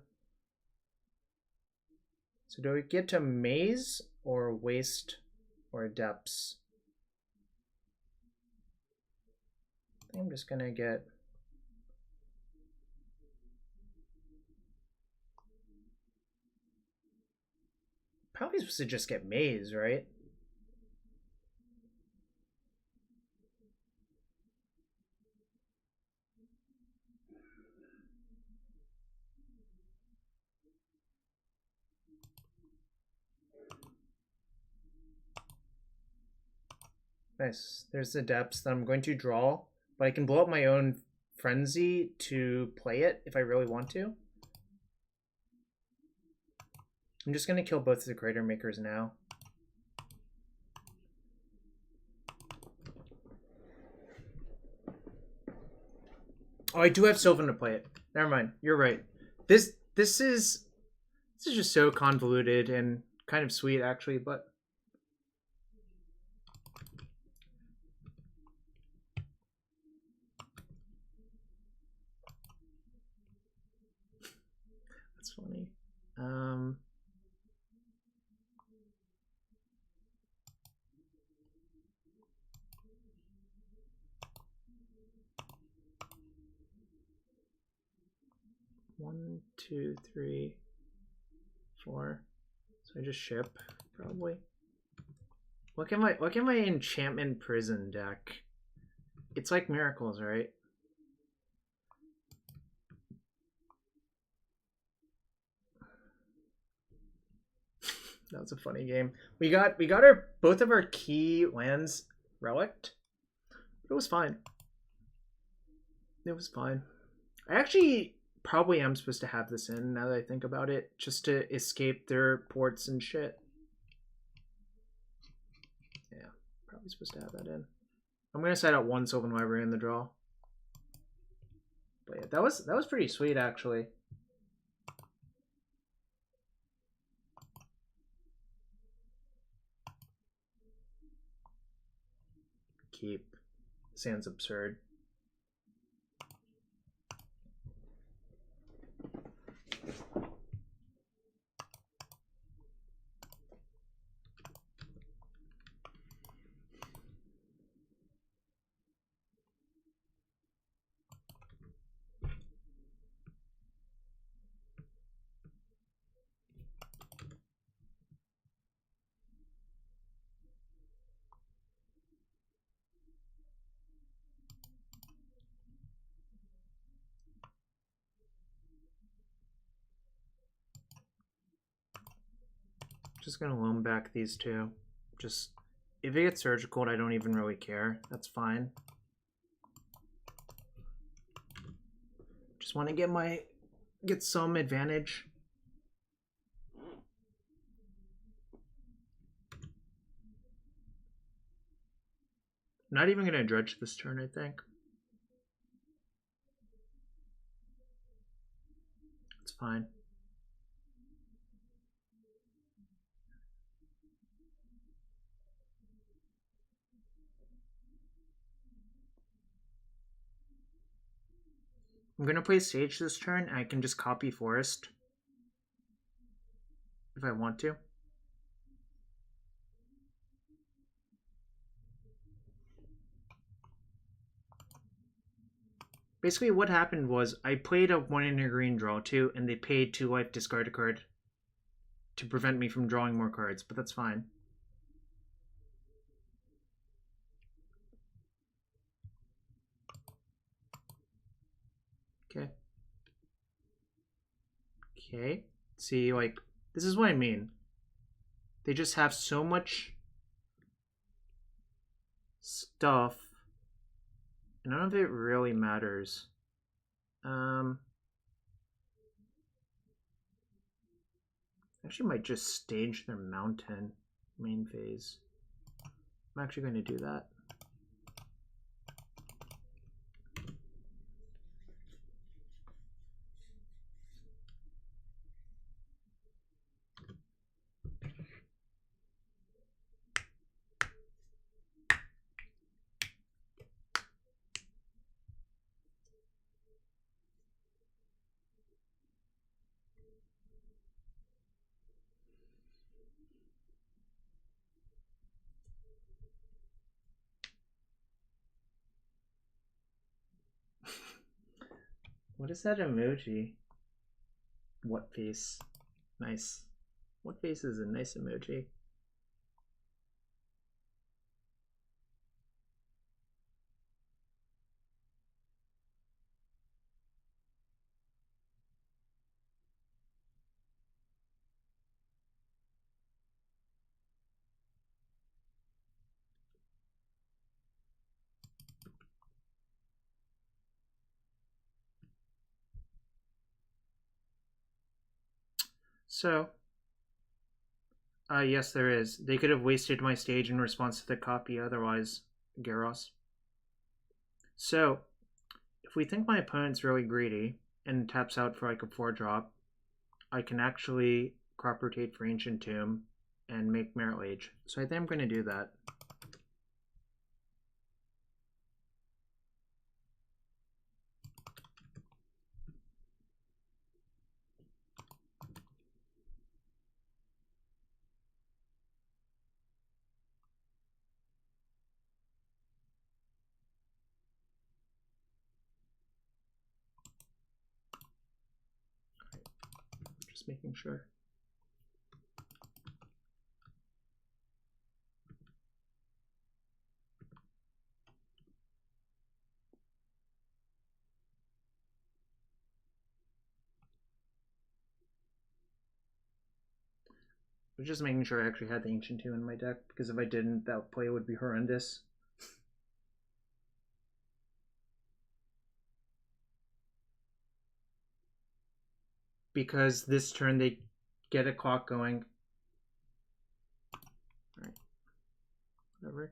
So do we get to Maze or Waste or Depths? I think I'm just gonna get... Probably supposed to just get Maze, right? Nice. There's the Depths that I'm going to draw, but I can blow up my own Frenzy to play it if I really want to. I'm just going to kill both the Crater Makers now. Oh, I do have Sylvan to play it. Never mind. You're right. This is just so convoluted and kind of sweet, actually, but... That's funny. One, two, three, four. So I just ship, probably. Look at my enchantment prison deck. It's like Miracles, right? That was a funny game. We got our both of our key lands relicked. But it was fine. It was fine. I actually probably am supposed to have this in now that I think about it, just to escape their ports and shit. Yeah, probably supposed to have that in. I'm gonna set out one Sylvan Library in the draw. But yeah, that was pretty sweet actually. Keep. Sounds absurd. Just gonna loam back these two. Just if it gets surgical, I don't even really care. That's fine. Just want to get some advantage. Not even gonna dredge this turn, I think. It's fine. I'm gonna play Sage this turn, and I can just copy Forest if I want to. Basically, what happened was I played a 1 in a green draw 2, and they paid 2 life, discard a card to prevent me from drawing more cards, but that's fine. Okay. Okay. See, like, this is what I mean. They just have so much stuff, and none of it really matters. Actually might just stage their mountain main phase. I'm actually going to do that. What is that emoji? What face? Nice. What face is a nice emoji? So, yes, there is. They could have wasted my stage in response to the copy otherwise, Garros. So, if we think my opponent's really greedy and taps out for like a 4-drop, I can actually crop rotate for Ancient Tomb and make Merit Lage. So I think I'm going to do that. Just making sure. I was just making sure I actually had the Ancient Tomb in my deck, because if I didn't, that play would be horrendous. Because this turn they get a clock going. Alright. Whatever.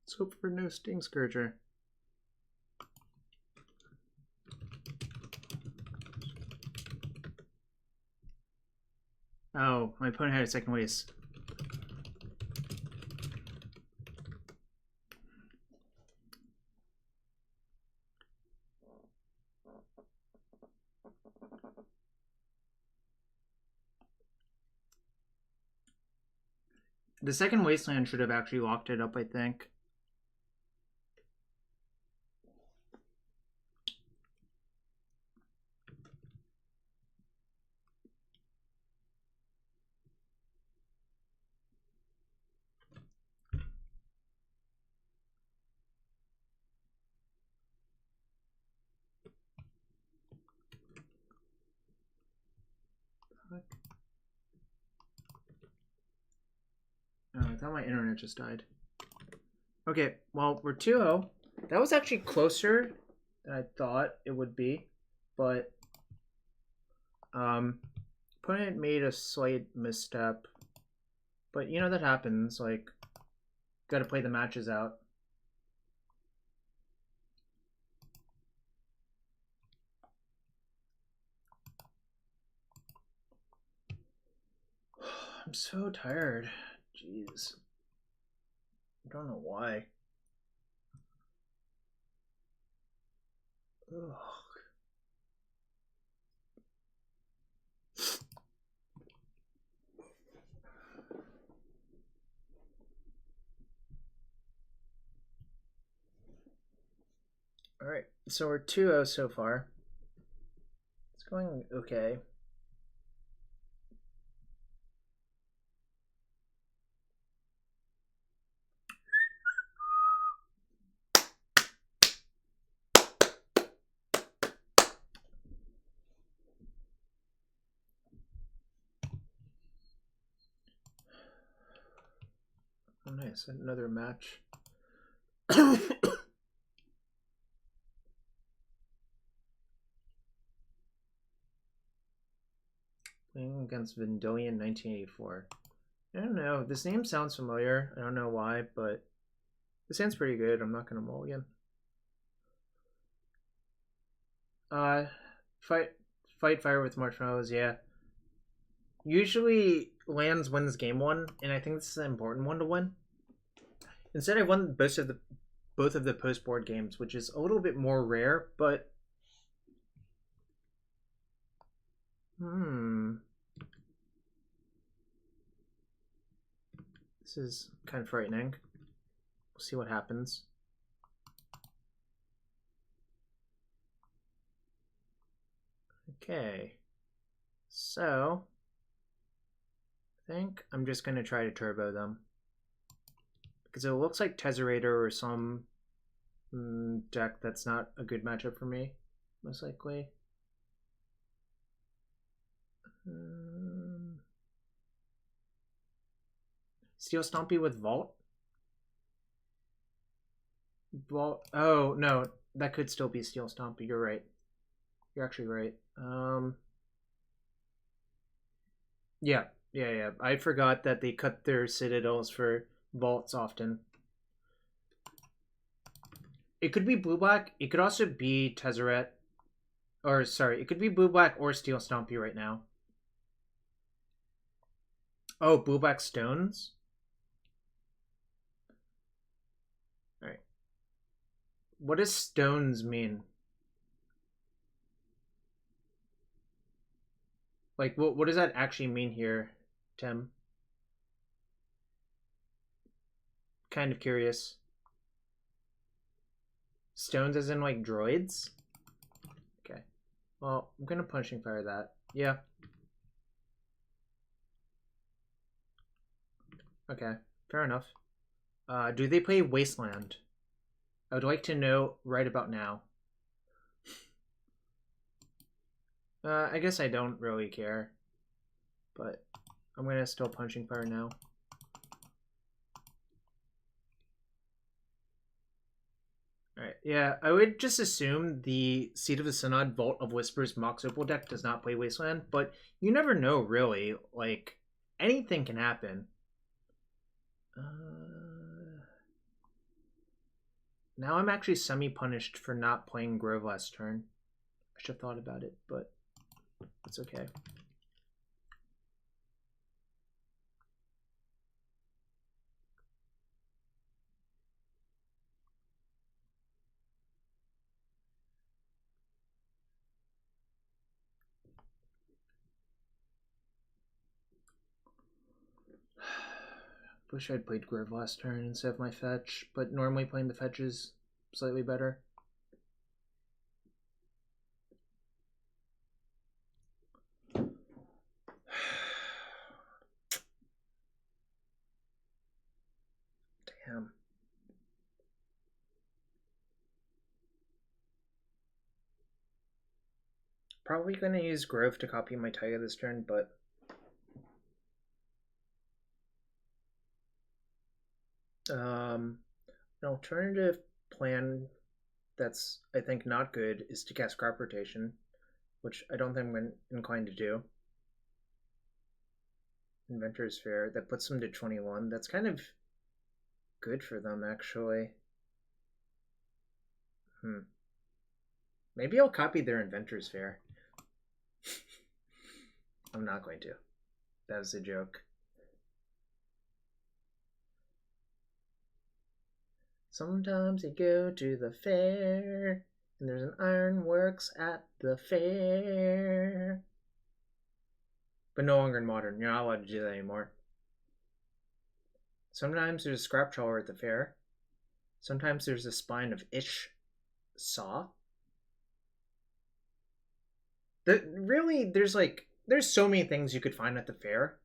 Let's hope for no Sting Scourger. Oh, my opponent had a second waste. The second Wasteland should have actually locked it up, I think. Oh, I thought my internet just died. Okay, well, we're 2-0. That was actually closer than I thought it would be, but opponent made a slight misstep. But you know that happens, like, gotta play the matches out. I'm so tired. Jeez. I don't know why. Ugh. Alright, so we're 2-0 so far. It's going okay. Oh, nice. Another match. Playing against Vendilion 1984. I don't know. This name sounds familiar. I don't know why, but this sounds pretty good. I'm not going to mulligan. Fight fire with marshmallows, yeah. Usually lands wins game one, and I think this is an important one to win. Instead, I won both of the post board games, which is a little bit more rare, but this is kind of frightening. We'll see what happens. Okay, so I think I'm just going to try to turbo them. Because it looks like Tesserator or some deck that's not a good matchup for me, most likely. Steel Stompy with Vault? Vault. Oh, no. That could still be Steel Stompy. You're right. You're actually right. Yeah. I forgot that they cut their Citadels for Vaults often. It could be blue-black. It could also be Tezzeret. Or, sorry, it could be blue-black or Steel Stompy right now. Oh, blue-black stones? Alright. What does stones mean? Like, what does that actually mean here, Tim? Kind of curious. Stones as in, like, droids? Okay. Well, I'm gonna punching fire that. Yeah. Okay. Fair enough. Do they play Wasteland? I would like to know right about now. I guess I don't really care. But I'm gonna still punching fire now. Alright, yeah, I would just assume the Seat of the Synod Vault of Whispers Mox Opal deck does not play Wasteland, but you never know, really. Like, anything can happen. Now I'm actually semi-punished for not playing Grove last turn. I should have thought about it, but it's okay. Wish I'd played Grove last turn instead of my fetch, but normally playing the fetch is slightly better. Damn. Probably going to use Grove to copy my Taiga this turn, but an alternative plan that's, I think, not good is to cast Crop Rotation, which I don't think I'm inclined to do. Inventor's Fair, that puts them to 21. That's kind of good for them, actually. Maybe I'll copy their Inventor's Fair. I'm not going to. That was a joke. Sometimes you go to the fair, and there's an ironworks at the fair. But no longer in Modern. You're not allowed to do that anymore. Sometimes there's a scrap trawler at the fair. Sometimes there's a spine of Ish Saw. Really, there's so many things you could find at the fair.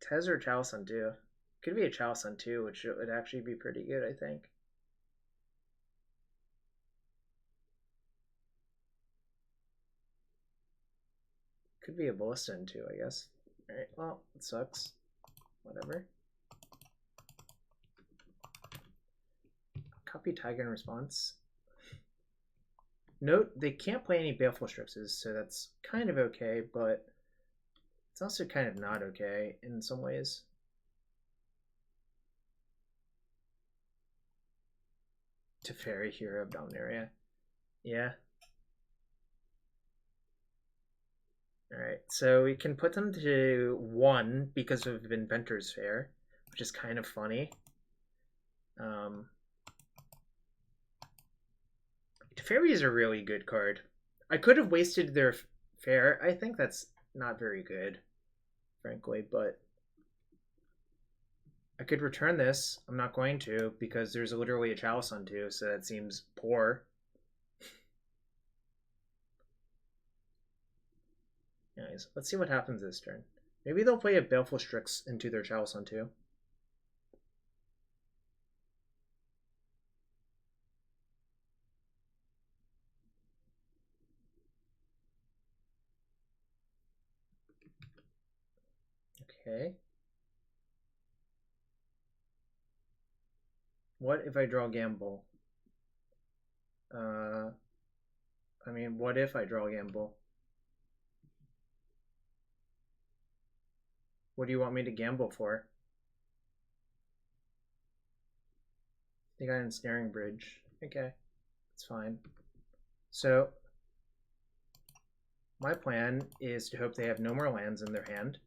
Tez or Chalice on 2. Could be a Chalice on 2, which would actually be pretty good, I think. Could be a Ballista on 2, I guess. Alright, well, it sucks. Whatever. Copy Taiga in response. Note, they can't play any Baleful Strixes, so that's kind of okay, but it's also kind of not okay in some ways. Teferi, Hero of Dominaria. Yeah. Alright, so we can put them to 1 because of Inventor's Fair, which is kind of funny. Teferi is a really good card. I could have wasted their fair. I think that's not very good, frankly, but I could return this. I'm not going to because there's literally a Chalice on 2, so that seems poor. Anyways, let's see what happens this turn. Maybe they'll play a Baleful Strix into their Chalice on 2. Okay. What if I draw Gamble? I mean, what if I draw Gamble? What do you want me to gamble for? They got an Ensnaring Bridge. Okay, it's fine. So, my plan is to hope they have no more lands in their hand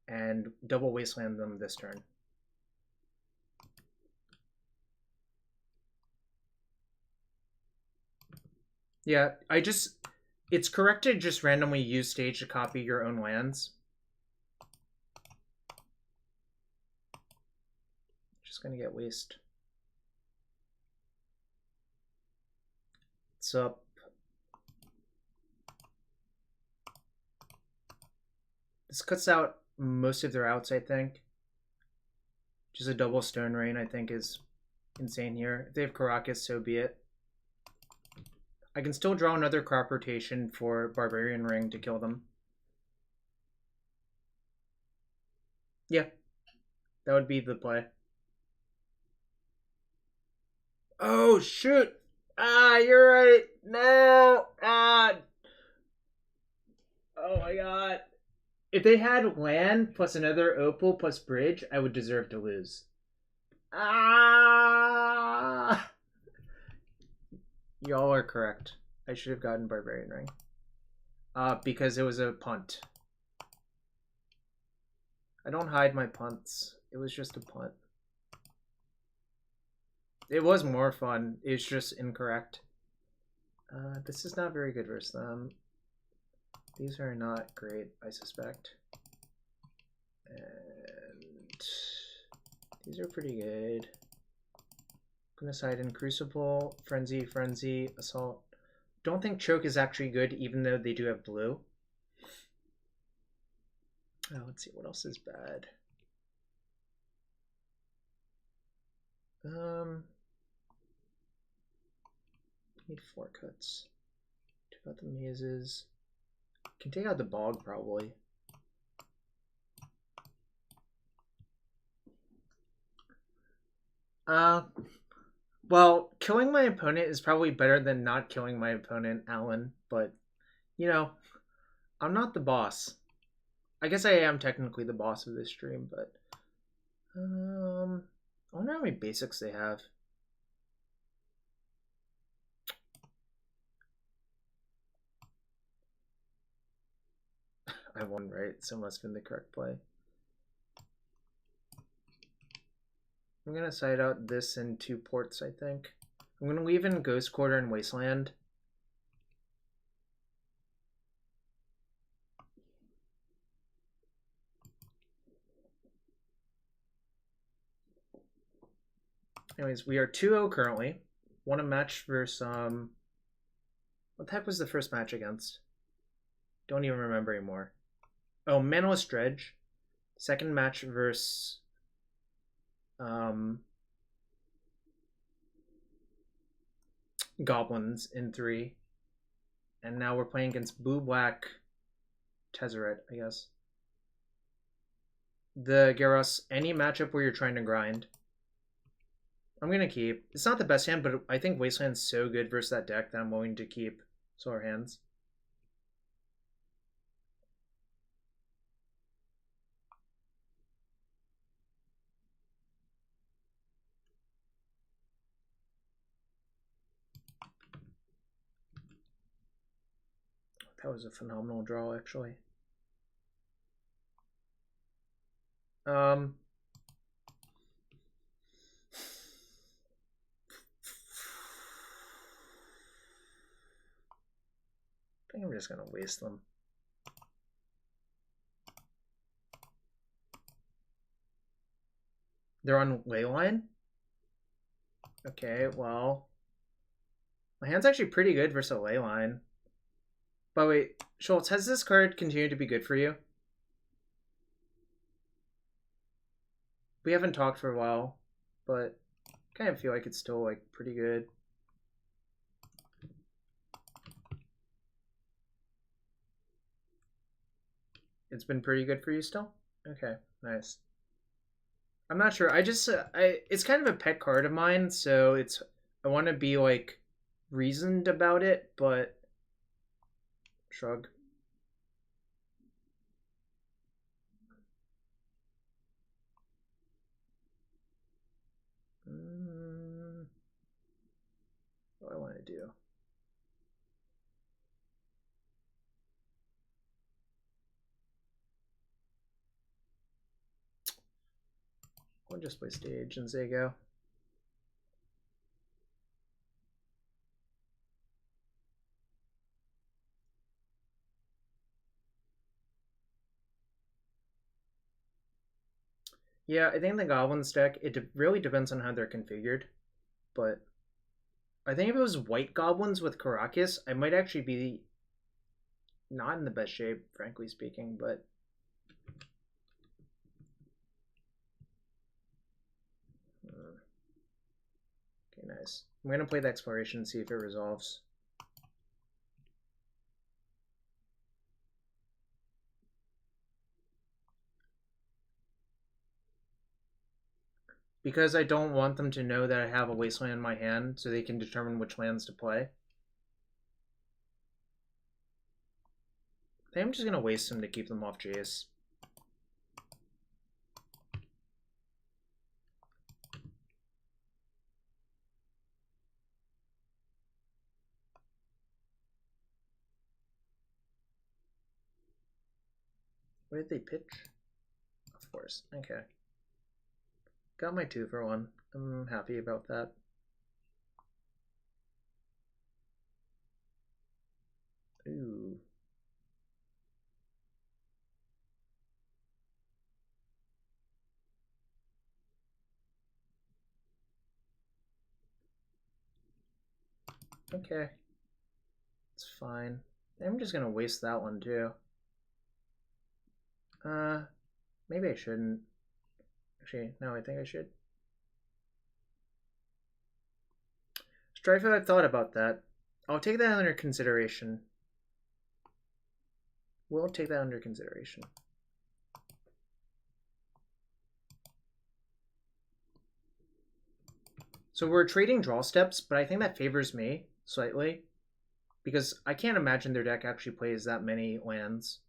and double Wasteland them this turn. Yeah, it's correct to just randomly use stage to copy your own lands. Just gonna get waste. What's up? This cuts out most of their outs, I think. Just a double Stone Rain, I think, is insane here. If they have Karakas, so be it. I can still draw another Crop Rotation for Barbarian Ring to kill them. Yeah, that would be the play. Oh, shoot! Ah, you're right! No! Ah! Oh my god. If they had land plus another Opal plus Bridge, I would deserve to lose. Ah! Y'all are correct. I should have gotten Barbarian Ring. Because it was a punt. I don't hide my punts. It was just a punt. It was more fun. It's just incorrect. This is not very good versus them. These are not great, I suspect. And these are pretty good. I'm gonna side in Crucible, Frenzy, Assault. Don't think Choke is actually good, even though they do have blue. Oh, let's see, what else is bad? Need 4 cuts. Take out the mazes. Can take out the bog, probably. Well, killing my opponent is probably better than not killing my opponent, Alan, but, you know, I'm not the boss. I guess I am technically the boss of this stream, but, I wonder how many basics they have. I won, right? So must have been the correct play. I'm going to side out this and 2 ports, I think. I'm going to leave in Ghost Quarter and Wasteland. Anyways, we are 2-0 currently. Won a match versus, what the heck was the first match against? Don't even remember anymore. Oh, Manaless Dredge. Second match versus, Goblins in 3. And now we're playing against Blue Black Tezzeret, I guess. The Gyros, any matchup where you're trying to grind. I'm going to keep. It's not the best hand, but I think Wasteland's so good versus that deck that I'm willing to keep Solar Hands. That was a phenomenal draw, actually. I think I'm just going to waste them. They're on Leyline? Okay, well, my hand's actually pretty good versus a Leyline. But wait, Schultz, has this card continued to be good for you? We haven't talked for a while, but I kind of feel like it's still like pretty good. It's been pretty good for you still? Okay, nice. I'm not sure. It's kind of a pet card of mine, so I want to be like reasoned about it, but shrug. What do I want to do? I'll just play Stage and Zago. Yeah, I think the Goblins deck, it really depends on how they're configured. But I think if it was white Goblins with Karakas, I might actually be not in the best shape, frankly speaking, but... Okay, nice. I'm going to play the Exploration and see if it resolves. Because I don't want them to know that I have a Wasteland in my hand, so they can determine which lands to play. I think I'm just going to waste them to keep them off Jace. What did they pitch? Of course. Okay. Got my 2-for-1. I'm happy about that. Ooh. Okay. It's fine. I'm just gonna waste that one too. Maybe I shouldn't. Actually, no, I think I should. Strife, I thought about that. I'll take that under consideration. We'll take that under consideration. So we're trading draw steps, but I think that favors me slightly. Because I can't imagine their deck actually plays that many lands.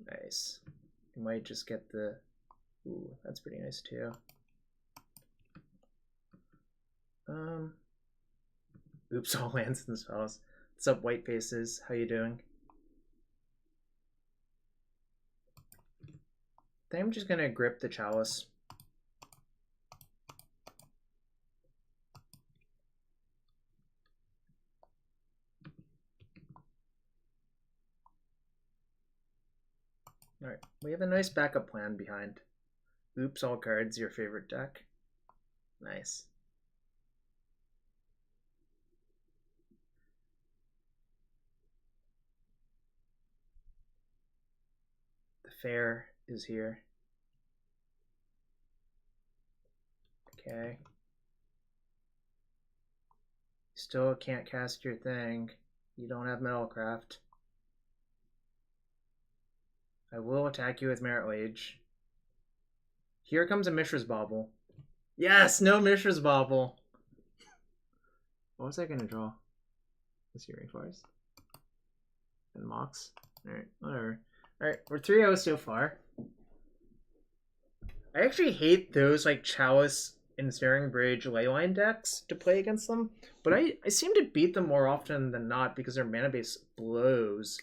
Nice. You might just get the... Ooh, that's pretty nice too. Oops, all lands and spells. What's up, white faces? How you doing? I think I'm just gonna grip the Chalice. Alright, we have a nice backup plan behind. Oops, all cards, your favorite deck. Nice. The fair is here. Okay. Still can't cast your thing. You don't have Metalcraft. I will attack you with Merit Wage. Here comes a Mishra's Bauble. Yes, no Mishra's Bauble. What was I gonna draw? Misty Rainforest. And Mox. Alright, whatever. Alright, we're 3-0 so far. I actually hate those like Chalice and Staring Bridge Leyline decks to play against them, but I seem to beat them more often than not because their mana base blows.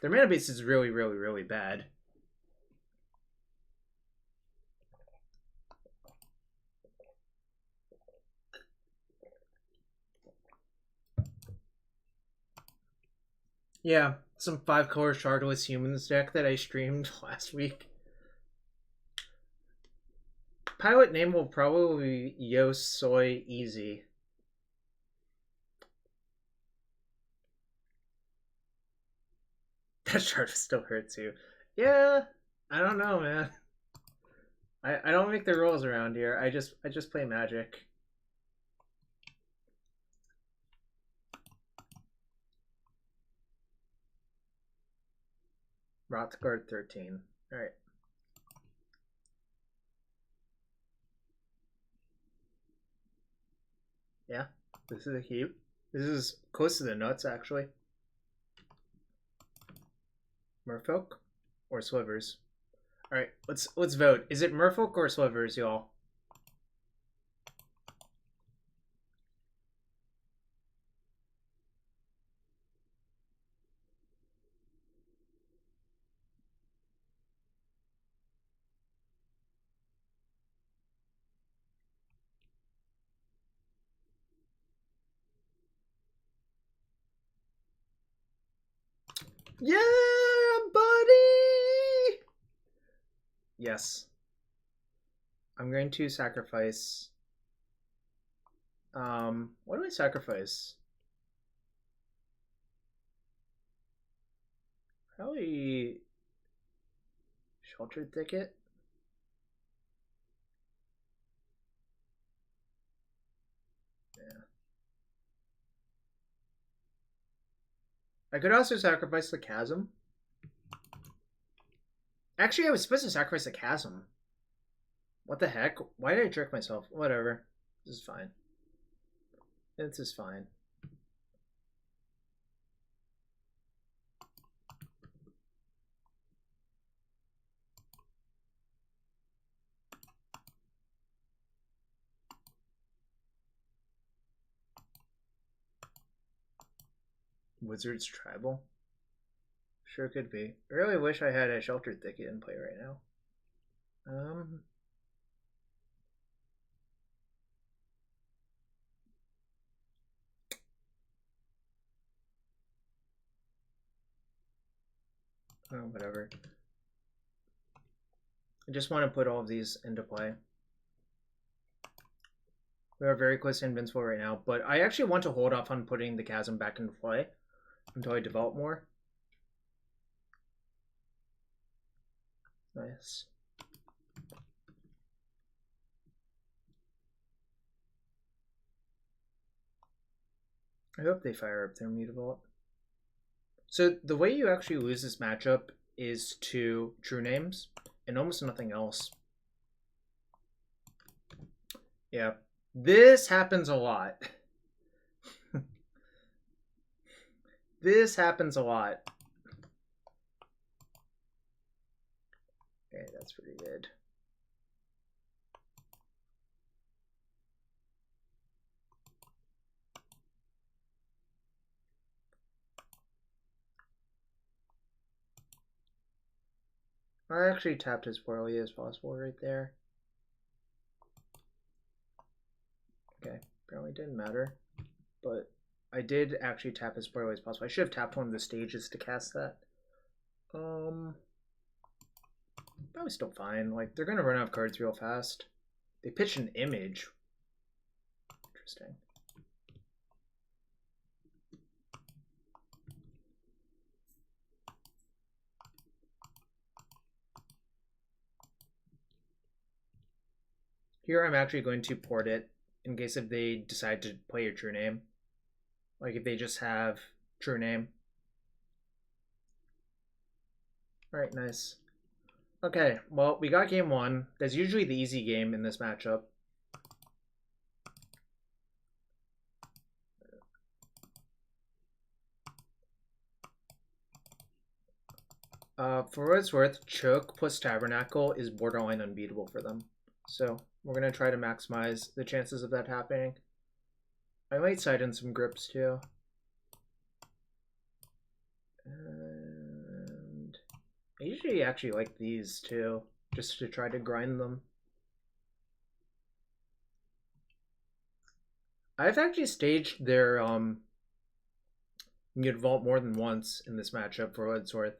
Their mana base is really, really, really bad. Yeah, some 5-color Shardless Humans deck that I streamed last week. Pilot name will probably be Yo Soy Easy. That shard still hurts you. Yeah, I don't know, man. I don't make the rules around here. I just play Magic. Rothgard 13. Alright. Yeah, this is a cute. This is close to the nuts, actually. Merfolk or Slivers? Alright, let's vote. Is it Merfolk or Slivers, y'all? Yeah, buddy! Yes. I'm going to sacrifice... what do I sacrifice? Probably... Sheltered Thicket? Yeah. I could also sacrifice the Chasm. Actually, I was supposed to sacrifice the Chasm. What the heck? Why did I trick myself? Whatever. This is fine. This is fine. Wizard's Tribal? Sure could be. I really wish I had a Sheltered Thicket in play right now. Oh, whatever. I just want to put all of these into play. We are very close to invincible right now, but I actually want to hold off on putting the chasm back into play until I develop more. Nice. I hope they fire up their mutavault. So the way you actually lose this matchup is to true names and almost nothing else. Yeah, this happens a lot. This happens a lot. Okay, that's pretty good. I actually tapped as poorly as possible right there. Okay, apparently didn't matter, but I did actually tap as poorly as possible. I should have tapped one of the stages to cast that. Probably still fine. Like, they're gonna run out of cards real fast. They pitched an image. Interesting. Here I'm actually going to port it in case if they decide to play your true name. Like if they just have true name. Alright, nice. Okay, well, we got game one. That's usually the easy game in this matchup. For what it's worth, Choke plus Tabernacle is borderline unbeatable for them. So we're going to try to maximize the chances of that happening. I might side in some grips too. And I usually actually like these too, just to try to grind them. I've actually staged their Vault more than once in this matchup for what it's worth.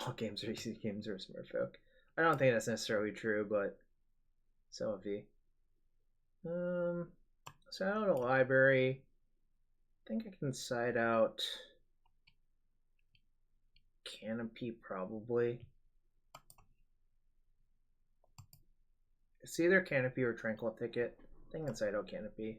All games are easy, games are smart folk. I don't think that's necessarily true, but so V. Side out a library. I think I can side out Canopy probably. It's either Canopy or Tranquil Thicket. I think I can side out Canopy.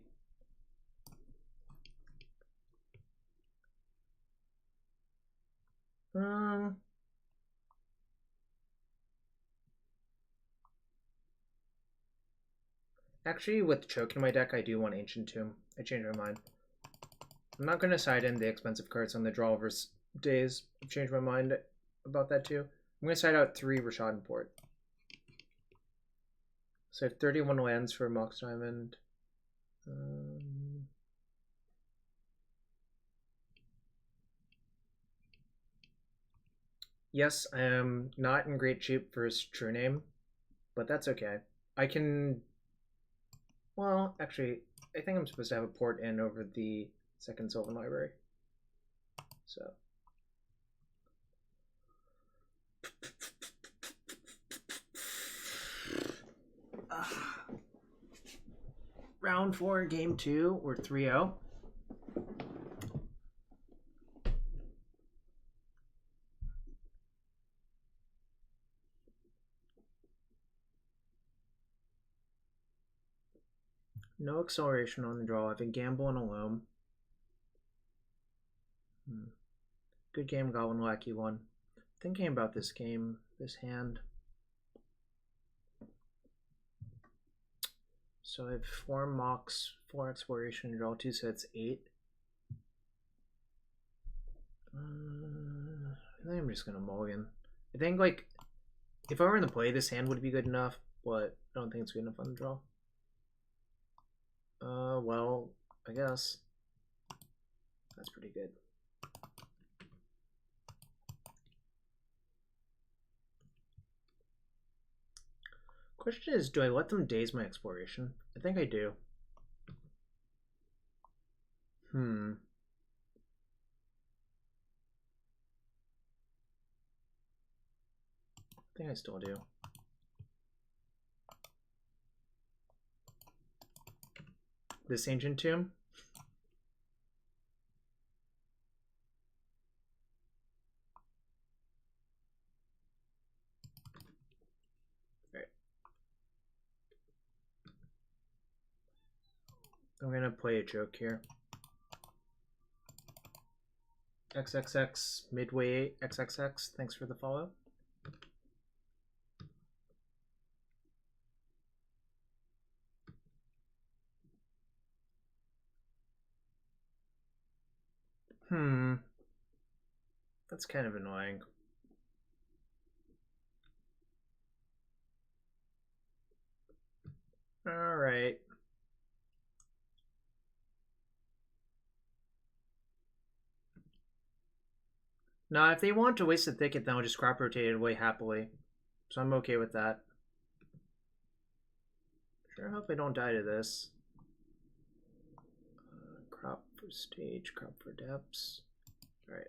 Actually, with Choke in my deck, I do want Ancient Tomb. I changed my mind. I'm not going to side in the expensive cards on the draw versus days. I've changed my mind about that too. I'm going to side out 3 Rishadan Port. So I have 31 lands for Mox Diamond. Yes, I am not in great shape for his true name, but that's okay. I can... Well, actually, I think I'm supposed to have a port in over the second Sylvan Library. So... Round 4, game 2, we're 3-0. No acceleration on the draw. I have a gamble and a loam. Good game, got one wacky one. Thinking about this game, this hand. So I have 4 Mox, 4 exploration, draw 2, so it's 8. I think I'm just gonna mulligan. I think, like, if I were in the play, this hand would be good enough, but I don't think it's good enough on the draw. Well, I guess. That's pretty good. Question is, do I let them daze my exploration? I think I do. I think I still do. this Ancient Tomb. Alright. I'm gonna play a joke here. XXX Midway XXX, thanks for the follow. That's kind of annoying. Alright. Now, if they want to waste the thicket, then I'll just crop rotate it away happily. So I'm okay with that. Sure hope I don't die to this. Crop for stage, crop for depths. Alright.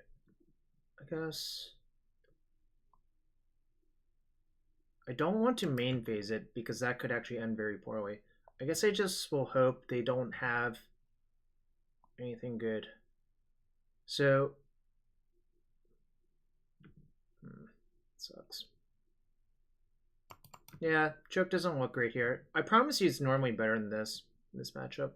I guess I don't want to main phase it because that could actually end very poorly. I guess I just will hope they don't have anything good. So sucks. Yeah, choke doesn't look great here. I promise you it's normally better than this matchup.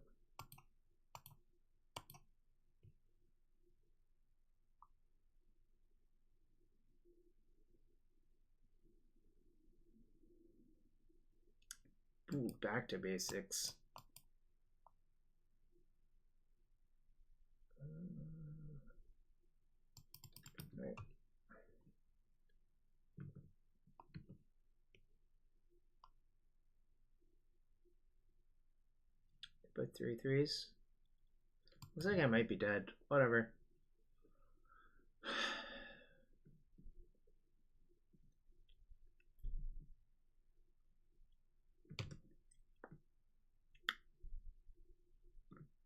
Ooh, back to basics. Right. Put 3 3s. Looks like I might be dead. Whatever.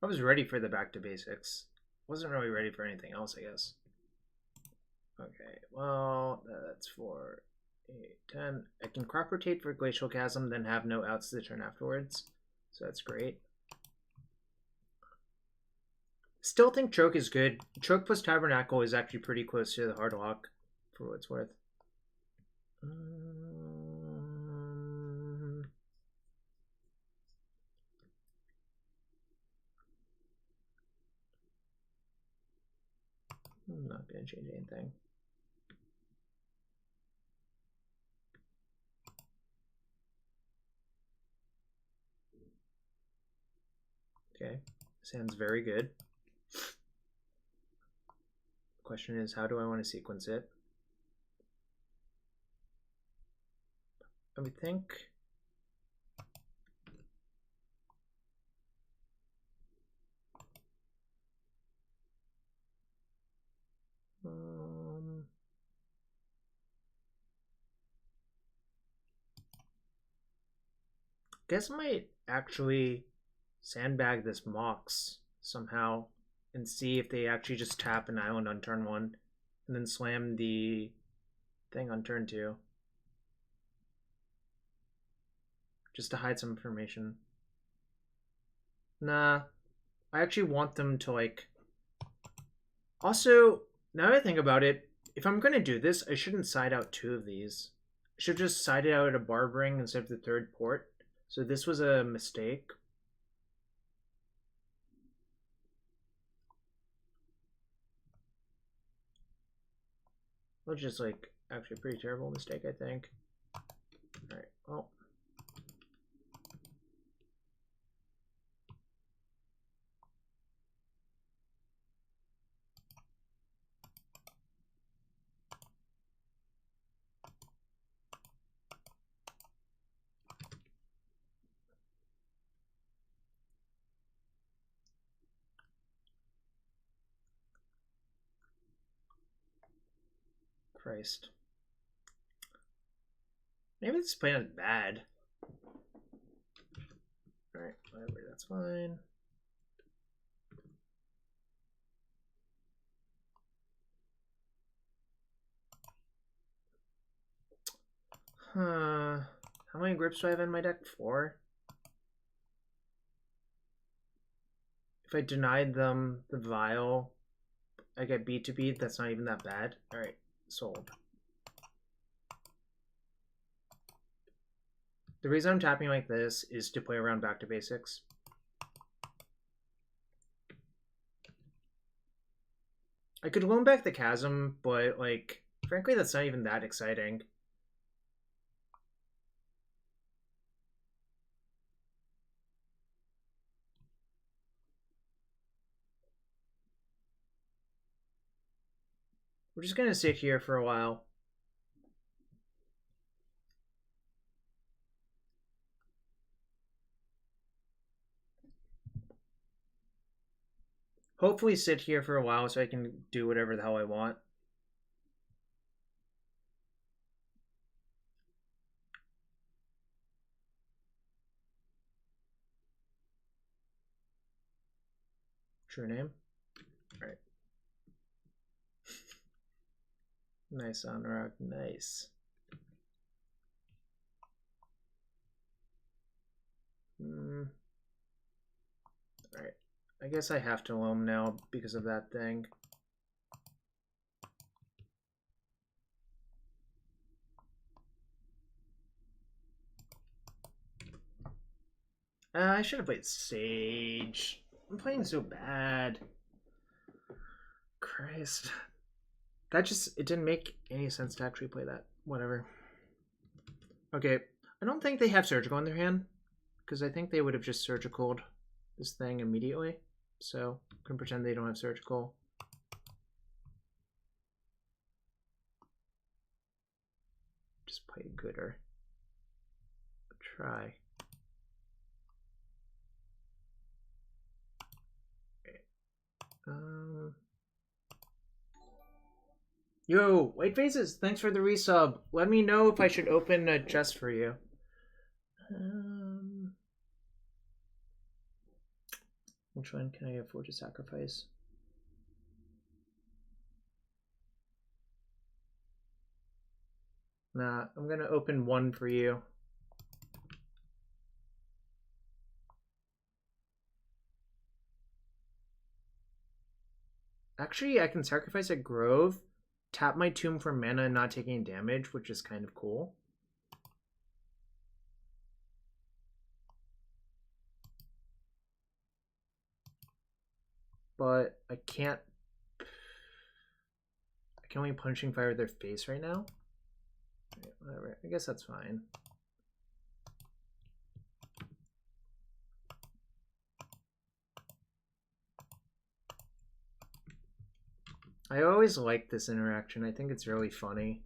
I was ready for the back to basics. Wasn't really ready for anything else, I guess. Okay, well, that's 4, 8, 10. I can crop rotate for Glacial Chasm, then have no outs to the turn afterwards. So that's great. Still think Choke is good. Choke plus Tabernacle is actually pretty close to the hard lock, for what it's worth. I'm not going to change anything. Okay, sounds very good. Question is, how do I want to sequence it? I would think guess I might actually sandbag this Mox somehow and see if they actually just tap an island on turn 1 and then slam the thing on turn 2. Just to hide some information. Nah, I actually want them to like... Also, now that I think about it, if I'm going to do this, I shouldn't side out 2 of these. I should just side it out a Barb Ring instead of the 3rd port. So this was a mistake. Which is like actually a pretty terrible mistake, I think. Alright, well. Christ. Maybe this plan is bad. Alright, whatever, that's fine. How many grips do I have in my deck? 4? If I denied them the Vile, I get beat to beat. That's not even that bad. Alright, sold. The reason I'm tapping like this is to play around back to basics. I could loan back the Chasm, but, like, frankly, that's not even that exciting. We're just gonna sit here for a while. Hopefully sit here for a while so I can do whatever the hell I want. True name? Alright. Nice Anurag, nice. Alright. I guess I have to loam now because of that thing. I should have played Sage. I'm playing so bad. Christ. That just, it didn't make any sense to actually play that. Whatever. Okay. I don't think they have Surgical in their hand, because I think they would have just Surgical'd this thing immediately. So, I'm going to pretend they don't have Surgical. Just play gooder. Try. Yo, White Faces, thanks for the resub. Let me know if I should open a chest for you. Which one can I afford to sacrifice? Nah, I'm gonna open one for you. Actually, I can sacrifice a Grove, tap my Tomb for mana and not taking damage, which is kind of cool. But I can't... I can only Punching Fire their face right now. Right, whatever, I guess that's fine. I always like this interaction. I think it's really funny.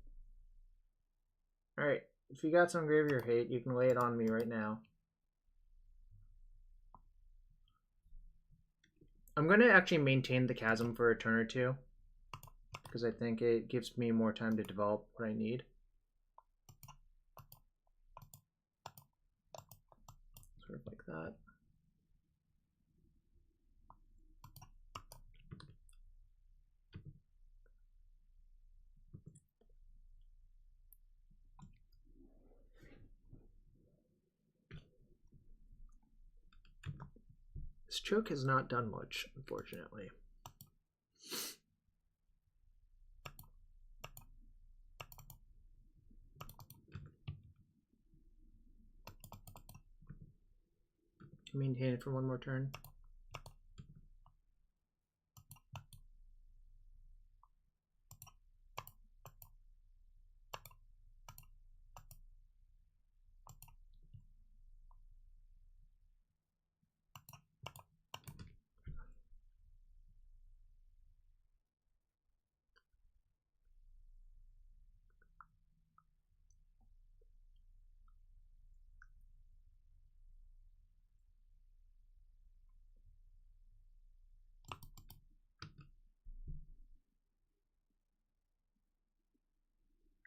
Alright, if you got some Graveyard Hate, you can lay it on me right now. I'm going to actually maintain the Chasm for a turn or two, because I think it gives me more time to develop what I need. Sort of like that. This choke has not done much, unfortunately. Maintain it for one more turn.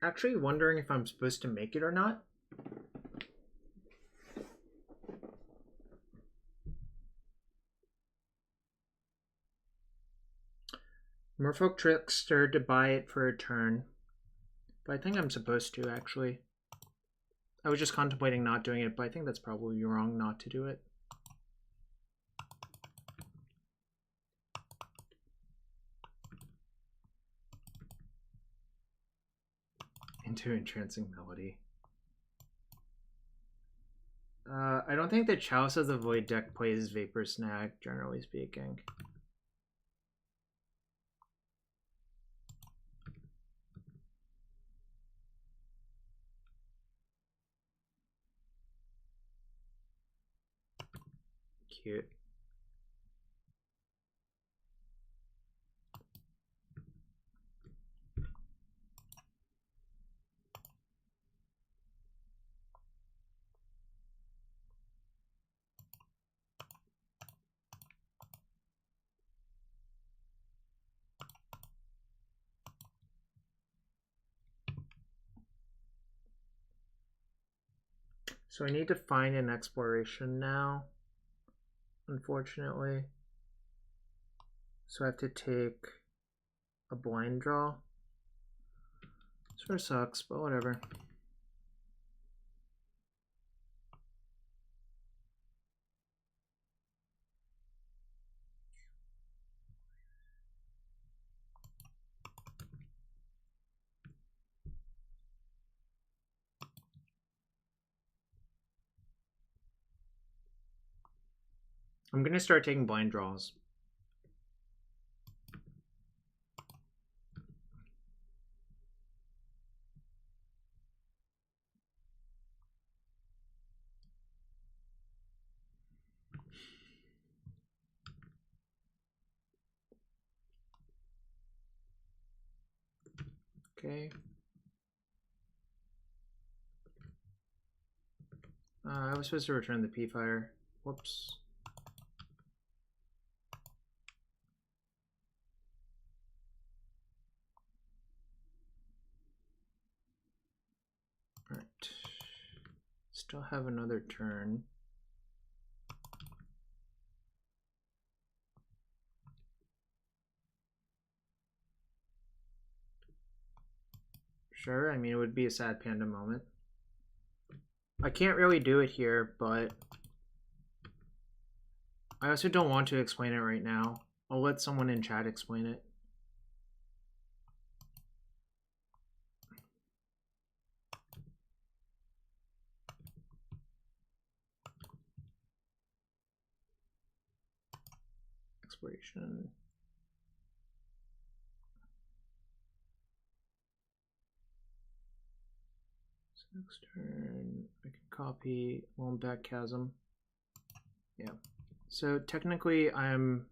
Actually wondering if I'm supposed to make it or not. Merfolk Trickster to buy it for a turn. But I think I'm supposed to, actually. I was just contemplating not doing it, but I think that's probably wrong not to do it. into Entrancing Melody. I don't think the Chalice of the Void deck plays Vapor Snag, generally speaking. Cute. So I need to find an exploration now, unfortunately. So I have to take a blind draw. Sort of sucks, but whatever. I'm gonna start taking blind draws. Okay. I was supposed to return the P-Fire. Whoops. Alright. Still have another turn. Sure, I mean, it would be a sad panda moment. I can't really do it here, but I also don't want to explain it right now. I'll let someone in chat explain it. Exploration. So next turn, I can copy Loam back Chasm. Yeah. So technically, I'm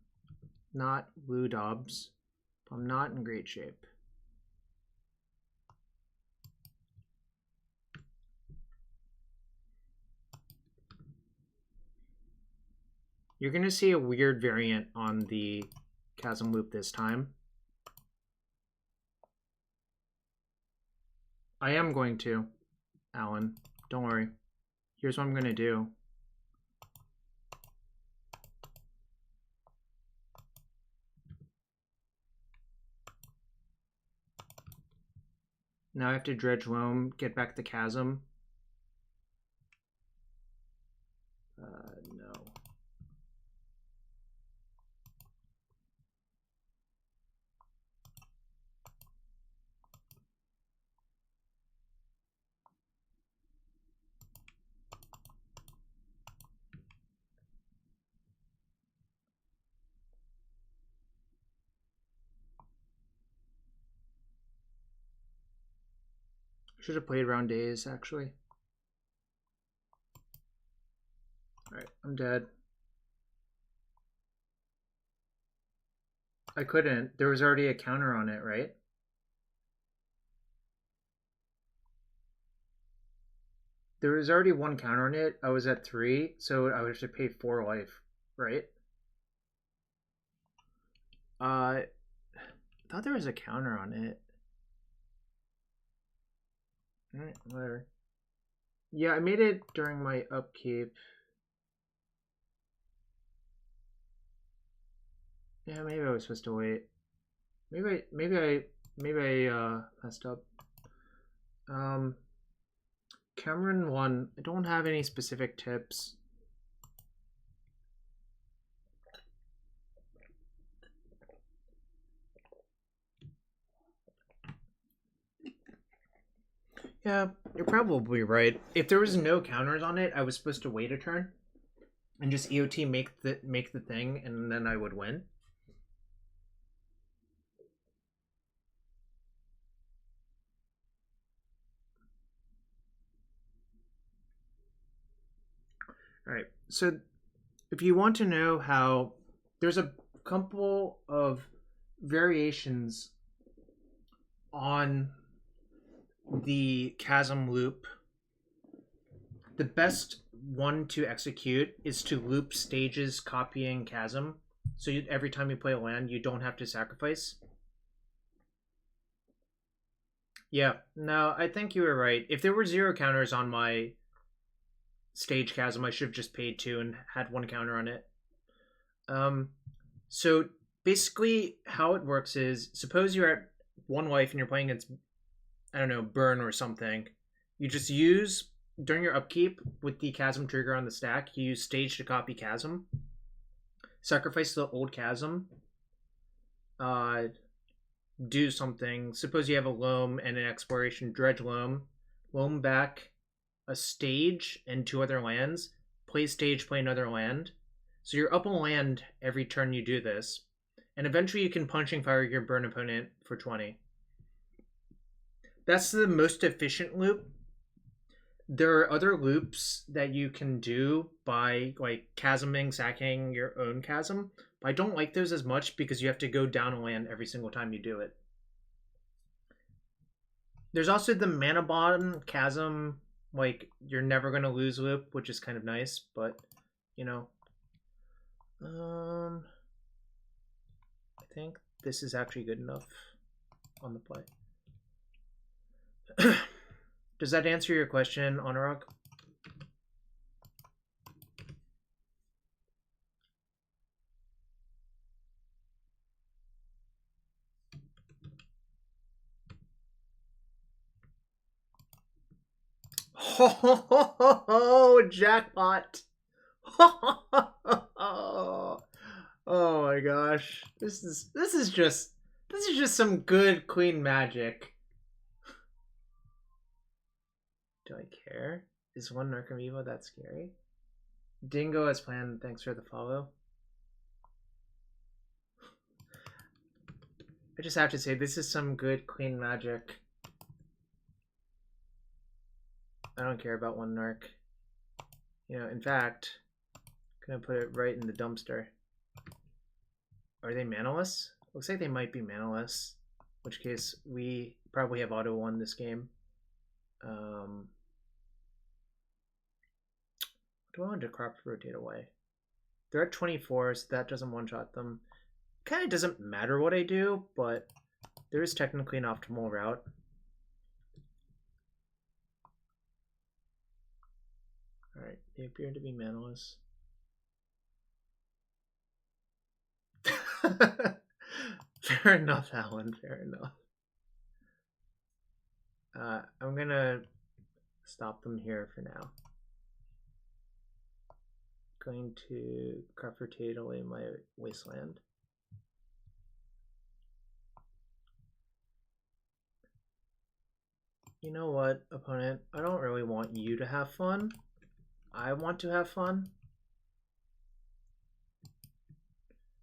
not Blue Dobbs. I'm not in great shape. You're going to see a weird variant on the Chasm loop this time. I am going to, Alan. Don't worry. Here's what I'm going to do. Now I have to dredge Loam, get back the Chasm. No. Should have played round days, actually. Alright, I'm dead. I couldn't. There was already a counter on it, right? There was already one counter on it. I was at 3, so I would have to pay 4 life, right? I thought there was a counter on it. Alright, whatever. Yeah, I made it during my upkeep. Yeah, maybe I was supposed to wait. Maybe I messed up. Cameron 1. I don't have any specific tips. Yeah, you're probably right. If there was no counters on it, I was supposed to wait a turn and just EOT make the thing, and then I would win. All right. So if you want to know how, there's a couple of variations on the chasm loop. The best one to execute is to loop stages copying chasm. So every time you play a land, you don't have to sacrifice. Yeah, no, I think you were right. If there were 0 counters on my stage chasm, I should have just paid 2 and had 1 counter on it. So basically how it works is, suppose you're at 1 life and you're playing against, I don't know, Burn or something. You just use, during your upkeep, with the chasm trigger on the stack, you use stage to copy chasm. Sacrifice the old chasm. Do something. Suppose you have a Loam and an exploration. Dredge Loam. Loam back a stage and 2 other lands. Play stage, play another land. So you're up a land every turn you do this. And eventually you can punching fire your burn opponent for 20. That's the most efficient loop. There are other loops that you can do by like chasming, sacking your own chasm. But I don't like those as much because you have to go down a land every single time you do it. There's also the Manabond chasm, like you're never gonna lose loop, which is kind of nice, but you know. I think this is actually good enough on the play. Does that answer your question, Honorok? Oh, jackpot! Oh my gosh, this is just some good queen magic. Do I care? Is 1 Narcom Evo that scary? Dingo as planned. Thanks for the follow. I just have to say, this is some good queen magic. I don't care about 1 Narc. You know, in fact, I'm gonna put it right in the dumpster. Are they manaless? Looks like they might be manaless. In which case, we probably have auto won this game. Do I want to crop rotate away? They're at 24, so that doesn't one-shot them. Kind of doesn't matter what I do, but there is technically an optimal route. Alright, they appear to be manaless. Fair enough, Alan, fair enough. I'm gonna stop them here for now. Going to crop rotate away my Wasteland. You know what, opponent? I don't really want you to have fun. I want to have fun.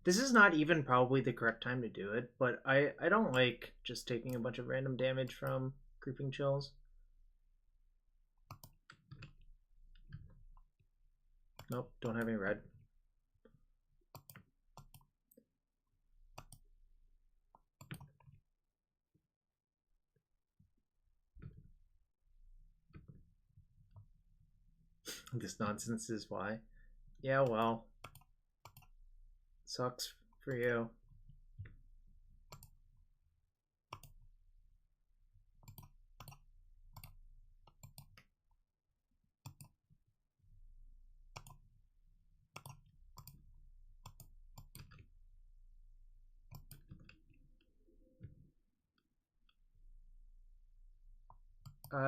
This is not even probably the correct time to do it, but I don't like just taking a bunch of random damage from Creeping Chills. Nope, don't have any red. This nonsense is why. Yeah, well. Sucks for you.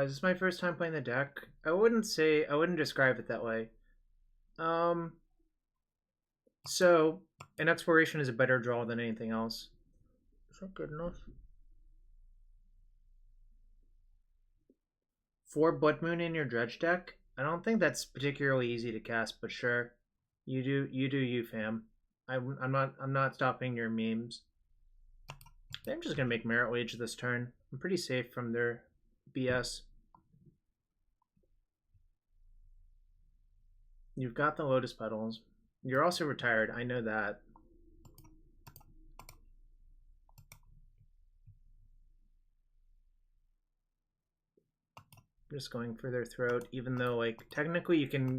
This is my first time playing the deck. I wouldn't describe it that way. So, an exploration is a better draw than anything else. Is that good enough? 4 Blood Moon in your Dredge deck? I don't think that's particularly easy to cast, but sure. You do you, fam. I'm not stopping your memes. I'm just gonna make Merit Wage this turn. I'm pretty safe from their BS. You've got the Lotus Petals. You're also retired, I know that. Just going for their throat, even though like technically you can